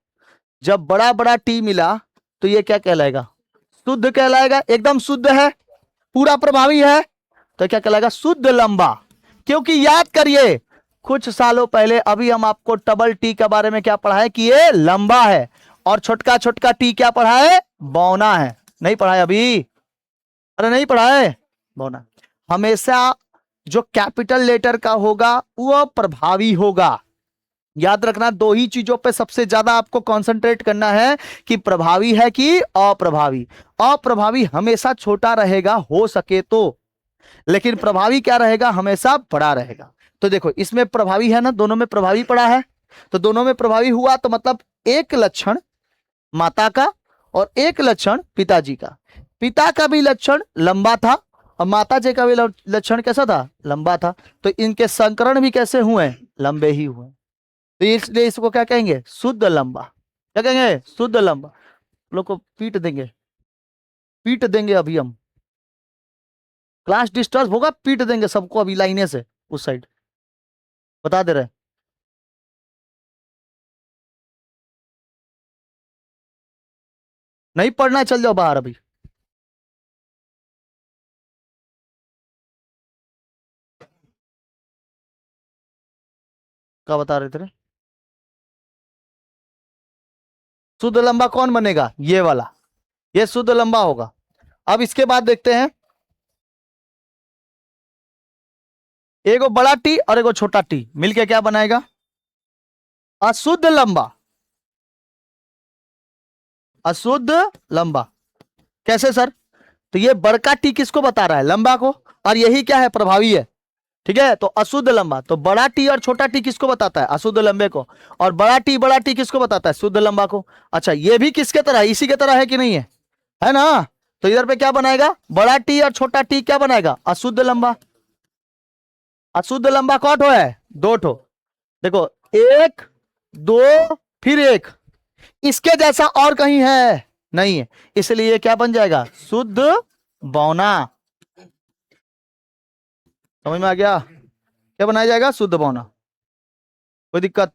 जब बड़ा बड़ा टी मिला तो ये क्या कहलाएगा, शुद्ध कहलाएगा, एकदम शुद्ध है, पूरा प्रभावी है, तो क्या कहलाएगा, शुद्ध लंबा। क्योंकि याद करिए कुछ सालों पहले अभी हम आपको डबल टी के बारे में क्या पढ़ा है कि ये लंबा है, और छोटका छोटका टी क्या पढ़ा है, बौना है। नहीं पढ़ा है अभी, अरे नहीं पढ़ा है, बौना। हमेशा जो कैपिटल लेटर का होगा वो प्रभावी होगा। याद रखना दो ही चीजों पे सबसे ज्यादा आपको कंसंट्रेट करना है कि प्रभावी है कि अप्रभावी। अप्रभावी हमेशा छोटा रहेगा हो सके तो, लेकिन प्रभावी क्या रहेगा, हमेशा बड़ा रहेगा। तो देखो इसमें प्रभावी है ना, दोनों में प्रभावी पड़ा है, तो दोनों में प्रभावी हुआ, तो मतलब एक लक्षण माता का और एक लक्षण पिताजी का। पिता का भी लक्षण लंबा था और माता जी का भी लक्षण कैसा था, लंबा था, तो इनके संकरण भी कैसे हुए, लंबे ही हुए। तो इसलिए इसको क्या कहेंगे, शुद्ध लंबा। क्या कहेंगे, शुद्ध लंबा। लोग को पीट देंगे, पीट देंगे अभी हम, क्लास डिस्टर्ब होगा, पीट देंगे सबको अभी लाइने से उस साइड, बता दे रहे। नहीं पढ़ना है, चल जाओ बाहर अभी। क्या बता रहे थे, शुद्ध लंबा कौन बनेगा, ये वाला, ये शुद्ध लंबा होगा। अब इसके बाद देखते हैं, एगो बड़ा टी और एगो छोटा टी मिलके क्या बनाएगा, अशुद्ध लंबा। अशुद्ध लंबा कैसे सर, तो ये बड़का टी किसको बता रहा है, लंबा को, और यही क्या है, प्रभावी है, ठीक है। तो अशुद्ध लंबा, तो बड़ा टी और छोटा टी किसको बताता है, अशुद्ध लंबे को, और बड़ा टी किसको बताता है, शुद्ध लंबा को। अच्छा ये भी किसके तरह, इसी के तरह है कि नहीं है ना। तो इधर पे क्या बनाएगा, बड़ा टी और छोटा टी क्या बनाएगा, अशुद्ध लंबा। अशुद्ध लंबा कौ ठो है, दो ठो। देखो एक, दो, फिर एक, इसके जैसा और कहीं है नहीं है, इसलिए ये क्या बन जाएगा, शुद्ध बौना। समझ में आ गया, क्या बनाया जाएगा, शुद्ध बौना। कोई दिक्कत,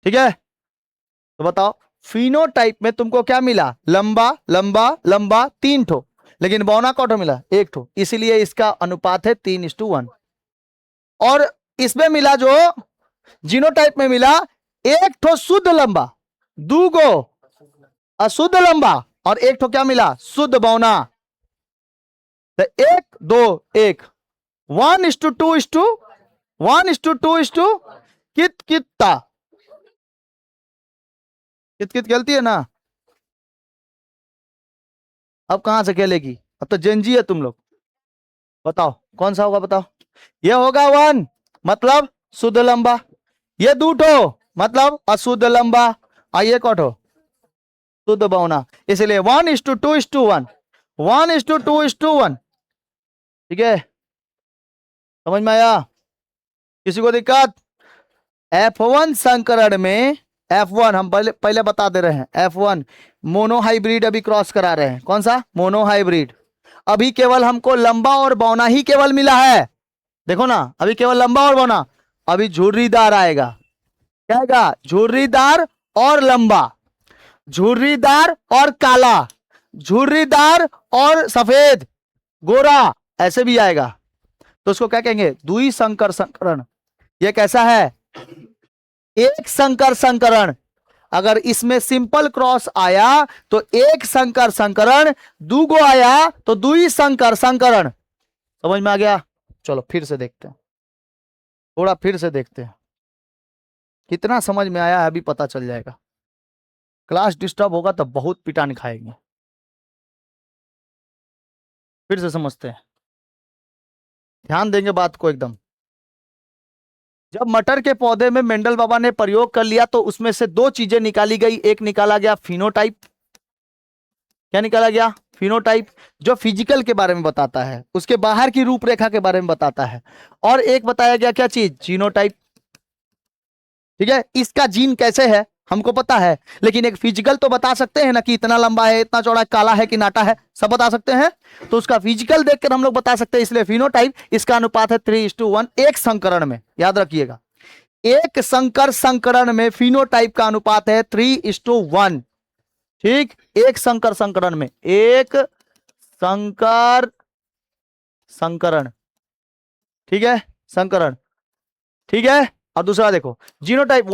ठीक है। तो बताओ फिनोटाइप में तुमको क्या मिला, लंबा लंबा लंबा तीन ठो, लेकिन बौना कौन ठो मिला, एक ठो, इसीलिए इसका अनुपात है 3:1। और इसमें मिला जो जीनोटाइप में मिला, एक ठो शुद्ध लंबा, दू गो अशुद्ध लंबा, और एक ठो क्या मिला, शुद्ध बौना। तो एक दो एक, 1:2:1:2 1:2:2 कित कितना, कित कित खेलती है ना। अब कहां से खेलेगी, अब तो जेनजी है तुम लोग। बताओ कौन सा होगा, बताओ। ये होगा 1 मतलब शुद्ध लंबा, ये दूठो मतलब अशुद्ध लंबा, आइए कौठो शुद्ध बौना। इसलिए 1:2:1 1:2:1, ठीक है। समझ में आया, किसी को दिक्कत। F1 संकरण में, F1 हम पहले पहले बता दे रहे हैं, F1 मोनो हाइब्रिड अभी क्रॉस करा रहे हैं, कौन सा, मोनो हाइब्रिड। अभी केवल हमको लंबा और बौना ही केवल मिला है, देखो ना, अभी केवल लंबा और बौना। अभी झुर्रीदार आएगा, क्या आएगा, झुर्रीदार और लंबा, झुर्रीदार और काला, झुर्रीदार और सफेद गोरा, ऐसे भी आएगा। तो उसको क्या कहेंगे, द्वि संकर संकरण। ये कैसा है, एक संकर संकरण। अगर इसमें सिंपल क्रॉस आया तो एक संकर संकरण, दूगो आया तो दुई संकर संकरण। समझ में आ गया, चलो फिर से देखते हैं, थोड़ा फिर से देखते हैं कितना समझ में आया है, अभी पता चल जाएगा। क्लास डिस्टर्ब होगा तो बहुत पिटान खाएंगे। फिर से समझते हैं, ध्यान देंगे बात को एकदम। जब मटर के पौधे में मेंडल बाबा ने प्रयोग कर लिया तो उसमें से दो चीजें निकाली गई, एक निकाला गया फिनोटाइप। क्या निकाला गया? फिनोटाइप, जो फिजिकल के बारे में बताता है, उसके बाहर की रूपरेखा के बारे में बताता है। और एक बताया गया क्या चीज? जीनोटाइप। ठीक है, इसका जीन कैसे है हमको पता है, लेकिन एक फिजिकल तो बता सकते हैं ना कि इतना लंबा है, इतना चौड़ा, काला है कि नाटा है, सब बता सकते हैं। तो उसका फिजिकल देखकर हम लोग बता सकते हैं, इसलिए फिनोटाइप। इसका अनुपात है 3:1 एक संकरण में, याद रखिएगा। एक संकर संकरण में फिनोटाइप का अनुपात है 3:1। ठीक, एक संकर संकरण में, एक संकर संकरण, ठीक है, संकरण, ठीक है। और दूसरा देखो, जीनोटाइप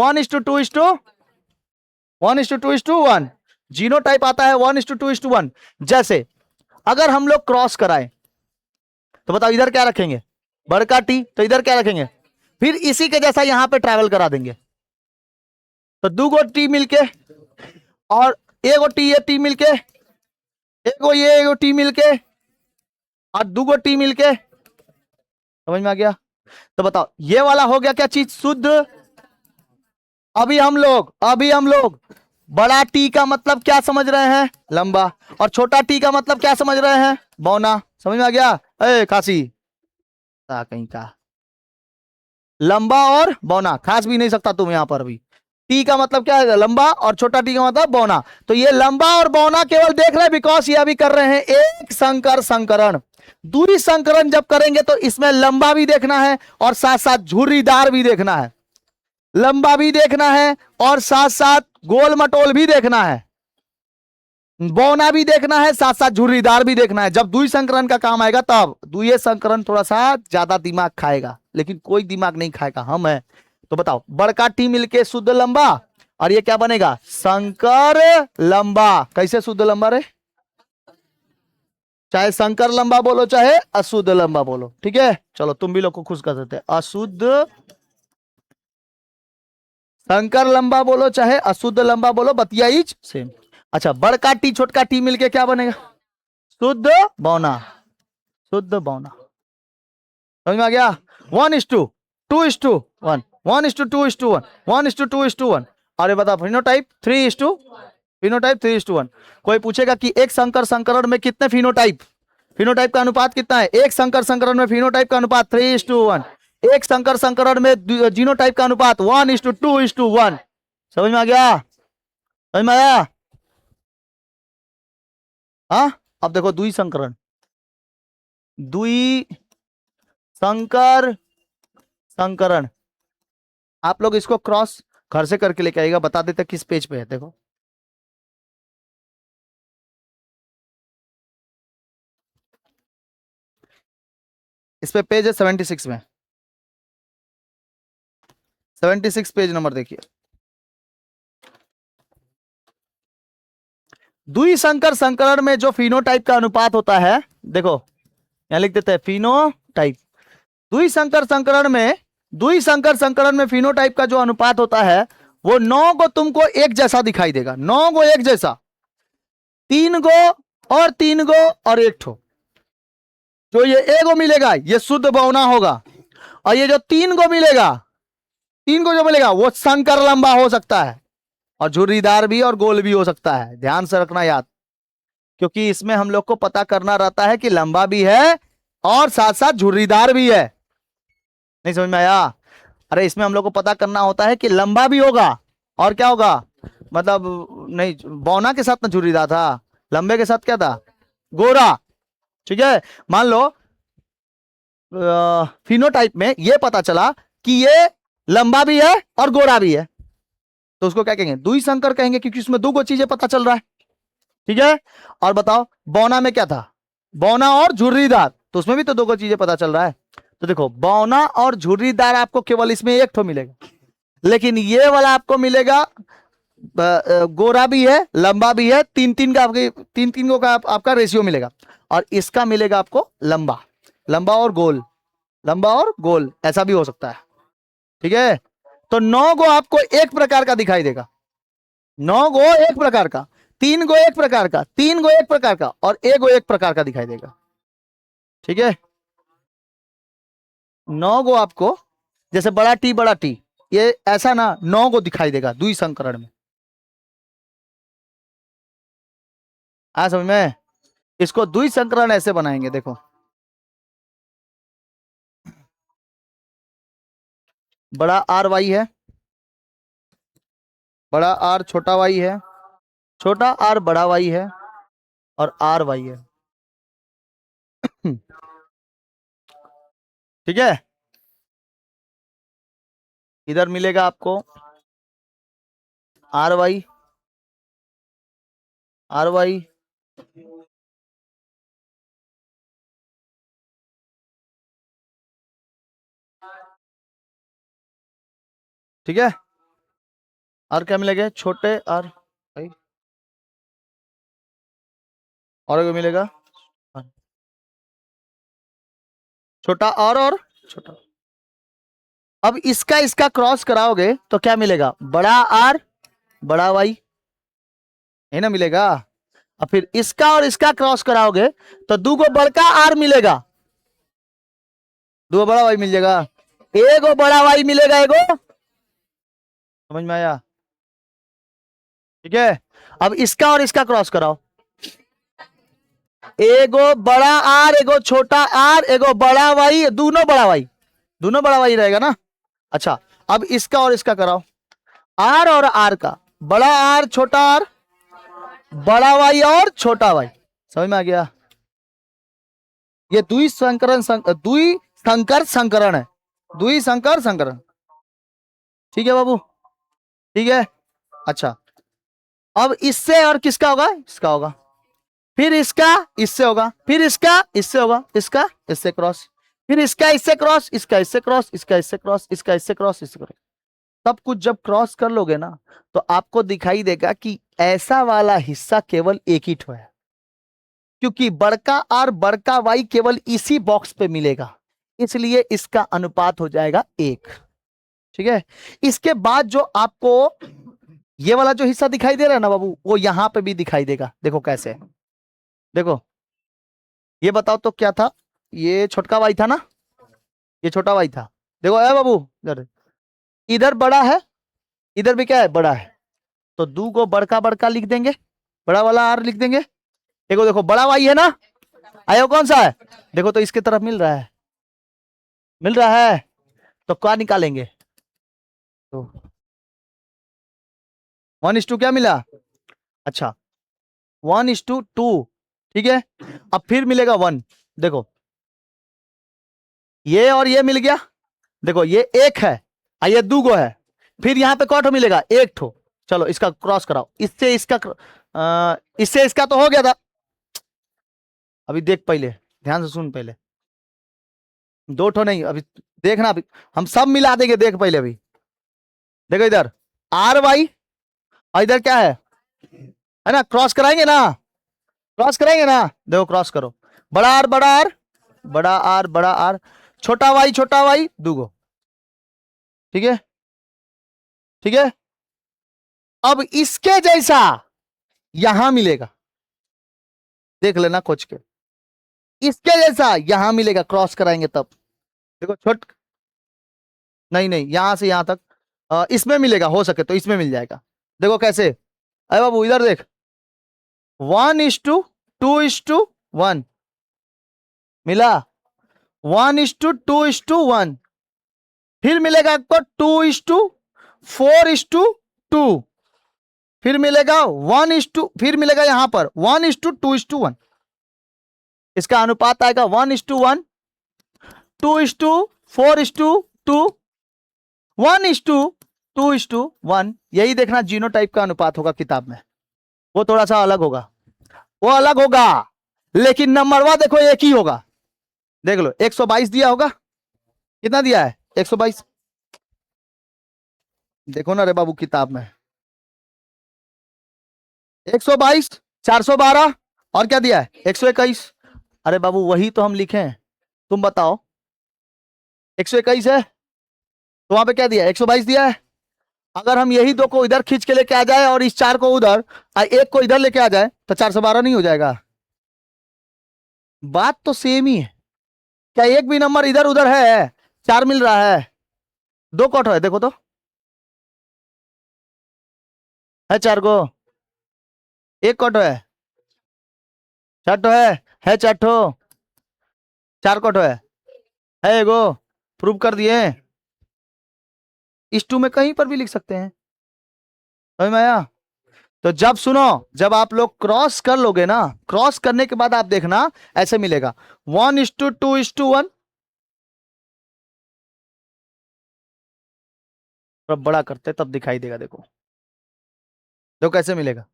1:2:1। जीनोटाइप आता है 1:2:1। जैसे अगर हम लोग क्रॉस कराएं तो बताओ इधर क्या रखेंगे? बड़का टी, तो इधर क्या रखेंगे? फिर इसी के जैसा यहां पे ट्रैवल करा देंगे, तो दो गो टी मिलके और एगो टी, ये टी मिलके, एगो ये, एगो टी मिलके और दो गो टी मिलके, समझ में आ गया? तो बताओ ये वाला हो गया क्या चीज? शुद्ध। अभी हम लोग बड़ा टी का मतलब क्या समझ रहे हैं? लंबा। और छोटा टी का मतलब क्या समझ रहे हैं? बौना। समझ में आ गया? ए खासी कहीं का, लंबा और बौना, खास भी नहीं सकता तुम यहां पर भी। टी का मतलब क्या है? लंबा, और छोटा टी का मतलब बौना। तो ये लंबा और बौना केवल देख रहे हैं बिकॉज ये अभी कर रहे हैं एक संकर संकरण। दूरी संकरण जब करेंगे तो इसमें लंबा भी देखना है और साथ साथ झुर्रीदार भी देखना है। लंबा भी देखना है और साथ साथ गोल मटोल भी देखना है, बौना भी देखना है, साथ साथ झुर्रीदार भी देखना है। जब द्वि संकरण का काम आएगा तब द्वितीय संकरण थोड़ा सा ज्यादा दिमाग खाएगा, लेकिन कोई दिमाग नहीं खाएगा, हम है। तो बताओ बड़का टी मिलके शुद्ध लंबा, और ये क्या बनेगा? संकर लंबा। कैसे शुद्ध लंबा रे? चाहे संकर लंबा बोलो चाहे अशुद्ध लंबा बोलो, ठीक है। चलो तुम भी लोग को खुश कर देते हैं। अशुद्ध संकर लंबा बोलो चाहे अशुद्ध लंबा बोलो, बतिया इच सेम। अच्छा, बड़का टी छोटका टी मिलके क्या बनेगा? शुद्ध बौना। शुद्ध बौना, समझ में आ गया? 1:2:1, 1:2:1, 1:2:1। अरे बता फिनोटाइप 3:1। कोई पूछेगा कि एक संकर संकरण में कितने फिनोटाइप, फिनोटाइप का अनुपात कितना है? एक संकर संकरण में फिनोटाइप का अनुपात 3:1। एक संकर संकरण में जीनोटाइप का अनुपात 1:2:1। समझ में आ गया? समझ में आया? हाँ, अब देखो द्वि संकरण, द्वि संकर संकरण। आप लोग इसको क्रॉस घर से करके लेके आएगा, बता देते किस पेज पे है। देखो इस पे पेज है 76 में, 76 पेज नंबर देखिए। द्विसंकर संकरण में जो फिनोटाइप का अनुपात होता है, देखो यहां लिख देते हैं फिनोटाइप। द्विसंकर संकरण में, द्विसंकर संकरण में फिनोटाइप का जो अनुपात होता है वो 9 को तुमको एक जैसा दिखाई देगा, 9 को एक जैसा, 3 गो और 3 गो और एक ठो। जो ये एगो मिलेगा ये शुद्ध बौना होगा, और ये जो 3 गो मिलेगा, 3 गो जो मिलेगा वो संकर लंबा हो सकता है, और झुर्रीदार भी और गोल भी हो सकता है। ध्यान से रखना याद, क्योंकि इसमें हम लोग को पता करना रहता है कि लंबा भी है और साथ साथ झुर्रीदार भी है। नहीं समझ में आया? अरे इसमें हम लोग को पता करना होता है कि लंबा भी होगा और क्या होगा, मतलब नहीं, बौना के साथ ना झुर्रीदार था, लंबे के साथ क्या था? गोरा। ठीक है, मान लो फिनोटाइप में ये पता चला कि ये लंबा भी है और गोरा भी है, तो उसको क्या कहेंगे? द्विसंकर कहेंगे, क्योंकि उसमें दो चीजें पता चल रहा है। ठीक है, और बताओ बौना में क्या था? बौना और झुर्रीदार, तो उसमें भी तो दो चीजें पता चल रहा है। तो देखो बौना और झुर्रीदार आपको केवल इसमें एक ठो मिलेगा, लेकिन ये वाला आपको मिलेगा गोरा भी है, लंबा भी है, तीन तीन का आपके, तीन तीन को का आपका रेशियो मिलेगा। और इसका मिलेगा आपको लंबा, लंबा और गोल, लंबा और गोल, ऐसा भी हो सकता है। ठीक है, तो 9 गो आपको एक प्रकार का दिखाई देगा, 9 गो एक प्रकार का, 3 गो एक प्रकार का, 3 गो एक प्रकार का, और 1 गो एक प्रकार का दिखाई देगा। ठीक है, 9 गो आपको जैसे बड़ा टी, ये ऐसा ना 9 को दिखाई देगा द्विसंकरण में। आ समझ में? इसको द्विसंकरण ऐसे बनाएंगे, देखो बड़ा आर वाई है, बड़ा आर छोटा वाई है, छोटा आर बड़ा वाई है, और आर वाई है। ठीक है, इधर मिलेगा आपको आर वाई, आर वाई, ठीक है। और क्या मिलेगा? छोटे आर वाई, और क्या मिलेगा? छोटा और छोटा। अब इसका इसका क्रॉस कराओगे तो क्या मिलेगा? बड़ा आर बड़ा वाई, है ना, मिलेगा। और फिर इसका और इसका क्रॉस कराओगे तो दो को बड़का आर मिलेगा, दो बड़ा वाई मिल जाएगा, एगो बड़ा वाई मिलेगा, एगो, समझ में आया? ठीक है। अब इसका और इसका क्रॉस कराओ, एगो बड़ा आर एगो छोटा आर एगो बड़ा वाई, दोनों बड़ा वाई रहेगा ना। अच्छा, अब इसका और इसका कराओ, आर और आर का, बड़ा आर छोटा आर, बड़ा वाई और छोटा वाई, समझ में आ गया? ये द्विसंकर संकरण है, द्विसंकर संकरण। ठीक है बाबू, ठीक है। अच्छा, अब इससे और किसका होगा? इसका होगा, फिर इसका इससे होगा, फिर इसका इससे होगा, इसका इससे क्रॉस, फिर इसका इससे क्रॉस, इसका इससे क्रॉस, इसका इससे क्रॉस, इसका इससे क्रॉस, इससे क्रॉस। सब कुछ जब क्रॉस कर लोगे ना तो आपको दिखाई देगा कि ऐसा वाला हिस्सा केवल एक ही ठो है, क्योंकि बड़का आर बड़का वाई केवल इसी बॉक्स पे मिलेगा, इसलिए इसका अनुपात हो जाएगा 1। ठीक है। इसके बाद जो आपको ये वाला जो हिस्सा दिखाई दे रहा है ना बाबू, वो यहां पे भी दिखाई देगा। देखो कैसे, देखो ये बताओ तो क्या था? ये छोटका वाई था ना, ये छोटा वाई था। देखो है बाबू, इधर इधर बड़ा है, इधर भी क्या है? बड़ा है। तो दो को बड़का बड़का लिख देंगे, बड़ा वाला आर लिख देंगे। देखो देखो बड़ा वाई है ना, आयो कौन सा है? देखो तो इसके तरफ मिल रहा है, मिल रहा है, तो क्या निकालेंगे? तो 1:2 क्या मिला? अच्छा, 1:2, ठीक है। अब फिर मिलेगा 1, देखो ये और ये मिल गया, देखो ये एक है और ये दो गो है, फिर यहां पे कौन मिलेगा? एक ठो। चलो इसका क्रॉस कराओ, इससे इसका इससे इसका तो हो गया था। अभी देख, पहले ध्यान से सुन, पहले दो ठो नहीं, अभी देखना, अभी हम सब मिला देंगे, देख पहले अभी। देखो इधर आर वाई, और इधर क्या है ना, क्रॉस कराएंगे ना, क्रॉस कराएंगे ना, देखो क्रॉस करो, बड़ा आर बड़ा आर, बड़ा आर बड़ा आर, छोटा वाई दूगो, ठीक है, ठीक है। अब इसके जैसा यहां मिलेगा, देख लेना खोज के, इसके जैसा यहां मिलेगा, क्रॉस कराएंगे तब। देखो छोट, नहीं नहीं, यहां से यहां तक इसमें मिलेगा, हो सके तो इसमें मिल जाएगा। देखो कैसे, अरे बाबू इधर देख, 1:2:1 मिला, 1:2:1, फिर मिलेगा आपको 2:4:2, फिर मिलेगा 1:, फिर मिलेगा यहां पर 1:2:1। इसका अनुपात आएगा 1:1, 2:4:2, 1:2:1। यही देखना जीनोटाइप का अनुपात होगा किताब में, वो थोड़ा सा अलग होगा, वो अलग होगा, लेकिन नंबरवा देखो एक ही होगा। देख लो 122 दिया होगा, कितना दिया है? 122। देखो ना रे बाबू किताब में 122, 412, और क्या दिया है? 121। अरे बाबू वही तो हम लिखे हैं, तुम बताओ। 121 है तो वहां पे क्या दिया है? 122 दिया है। अगर हम यही दो को इधर खींच के लेके आ जाए और इस 4 को उधर और एक को इधर लेके आ जाए तो 412 नहीं हो जाएगा? बात तो सेम ही है। क्या एक भी नंबर इधर उधर है? 4 मिल रहा है, दो कॉट है, देखो तो है, चार गो, एक कॉट है, चार है चार ठो, चार कॉट है एगो, प्रूव कर दिए। इस टू में कहीं पर भी लिख सकते हैं, समझ में आया? तो जब सुनो, जब आप लोग क्रॉस कर लोगे ना, क्रॉस करने के बाद आप देखना ऐसे मिलेगा 1:2:1। थोड़ा बड़ा करते तब दिखाई देगा, देखो देखो कैसे मिलेगा,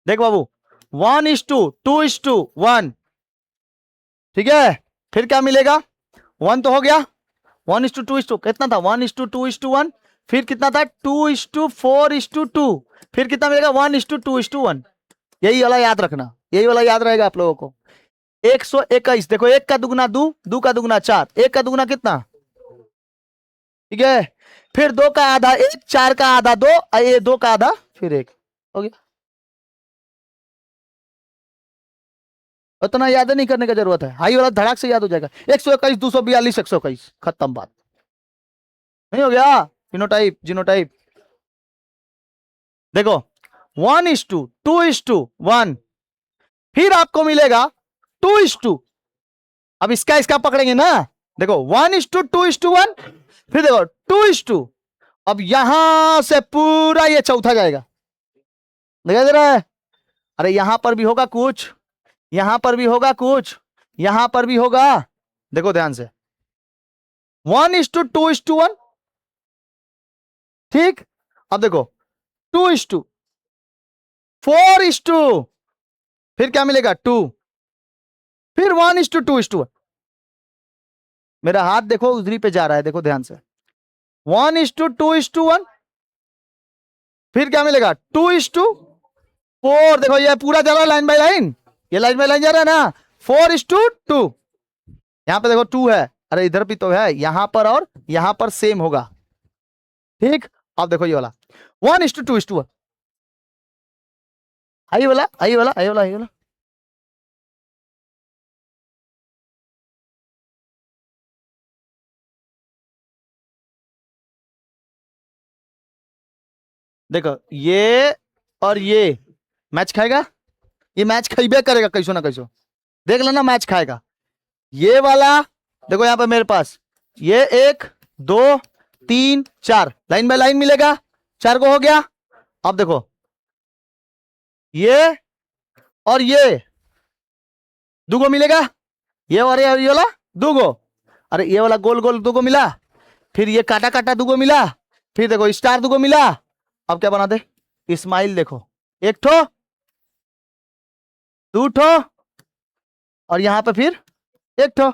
देख बाबू, 1:2:1, ठीक है। फिर क्या मिलेगा, वन तो हो गया, 1:2 कितना था, 1:2:1। फिर कितना था, 2:4:2। फिर कितना मिलेगा, 1:2:1। यही वाला याद रखना, यही वाला याद रहेगा आप लोगों को। 121, देखो एक का दुगना दो, दो का दुगना चार, एक का दुगना कितना, ठीक है। फिर दो का आधा एक, चार का आधा दो, ये दो का आधा फिर एक, हो गया। उतना याद नहीं करने का जरूरत है, हाई वाला धड़ाक से याद हो जाएगा। 121, 242, 121, खत्म बात। नहीं हो गया, फिनोटाइप जीनोटाइप, देखो 1:2:1। फिर आपको मिलेगा 2:2। अब इसका इसका पकड़ेंगे ना, देखो 1:2:1। फिर देखो 2:2। अब यहां से पूरा ये चौथा जाएगा, दिखाई दे रहा है? अरे यहां पर भी होगा कुछ, यहां पर भी होगा कुछ, यहां पर भी होगा, देखो ध्यान से, 1:2:1, ठीक। अब देखो 2:4:, फिर क्या मिलेगा, 2। फिर 1:2:1। मेरा हाथ देखो उधरी पे जा रहा है, देखो ध्यान से, 1:2:1। फिर क्या मिलेगा, 2:4। देखो ये पूरा जा रहा है लाइन बाय लाइन, ये लाइन बाय लाइन जा रहा है ना। 4:2। यहां पे देखो 2 है, अरे इधर भी तो है, यहां पर और यहां पर सेम होगा, ठीक। अब देखो ये वाला 1:2:1, आई वाला आई वाला आई वाला आई वाला, देखो ये और ये मैच खाएगा, ये मैच खाइबे करेगा कैसो ना कैसो, देख लेना मैच खाएगा। ये वाला देखो यहां पर मेरे पास, ये 1 2 3 4 लाइन बाय लाइन मिलेगा, चार को हो गया। अब देखो ये और ये दूगो मिलेगा, ये और ये वाला दूगो, अरे ये वाला गोल गोल दूगो मिला, फिर ये काटा काटा दूगो मिला, फिर देखो स्टार दूगो मिला। अब क्या बना दे, स्माइल देखो, एक ठो, दो ठो, और यहां पे फिर एक ठो,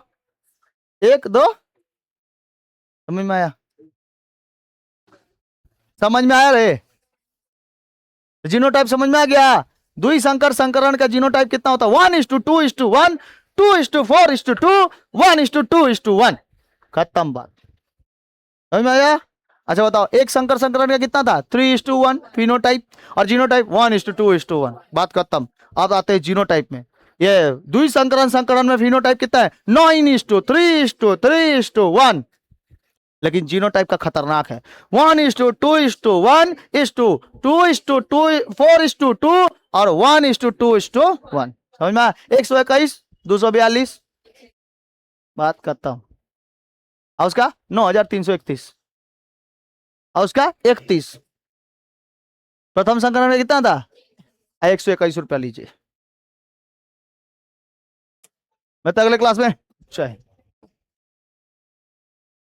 एक दो, समझ में आया, समझ में आया रे? जीनोटाइप समझ में आ गया? द्विसंकर संकरण का जीनोटाइप कितना होता है, 1:2:1, 2:4:2, 1:2:1, खत्म बात, समझ में आया? अच्छा बताओ, एक संकर संकरण का कितना था, 3:1 फिनोटाइप, और जीनोटाइप 1:2:1, बात खत्म। अब आते हैं जीनोटाइप में, ये द्विसंकरण संकरण में फिनोटाइप कितना है, 9:3:3:1। लेकिन जीनोटाइप का खतरनाक है, 1:2:1:2:2:2 और 1:2:1, समझ में? 121, 242, बात खत्म। और उसका 9,331, और उसका 31। प्रथम संकरण में कितना था, 121 रुपया लीजिए। मैं तो अगले क्लास में, चाहे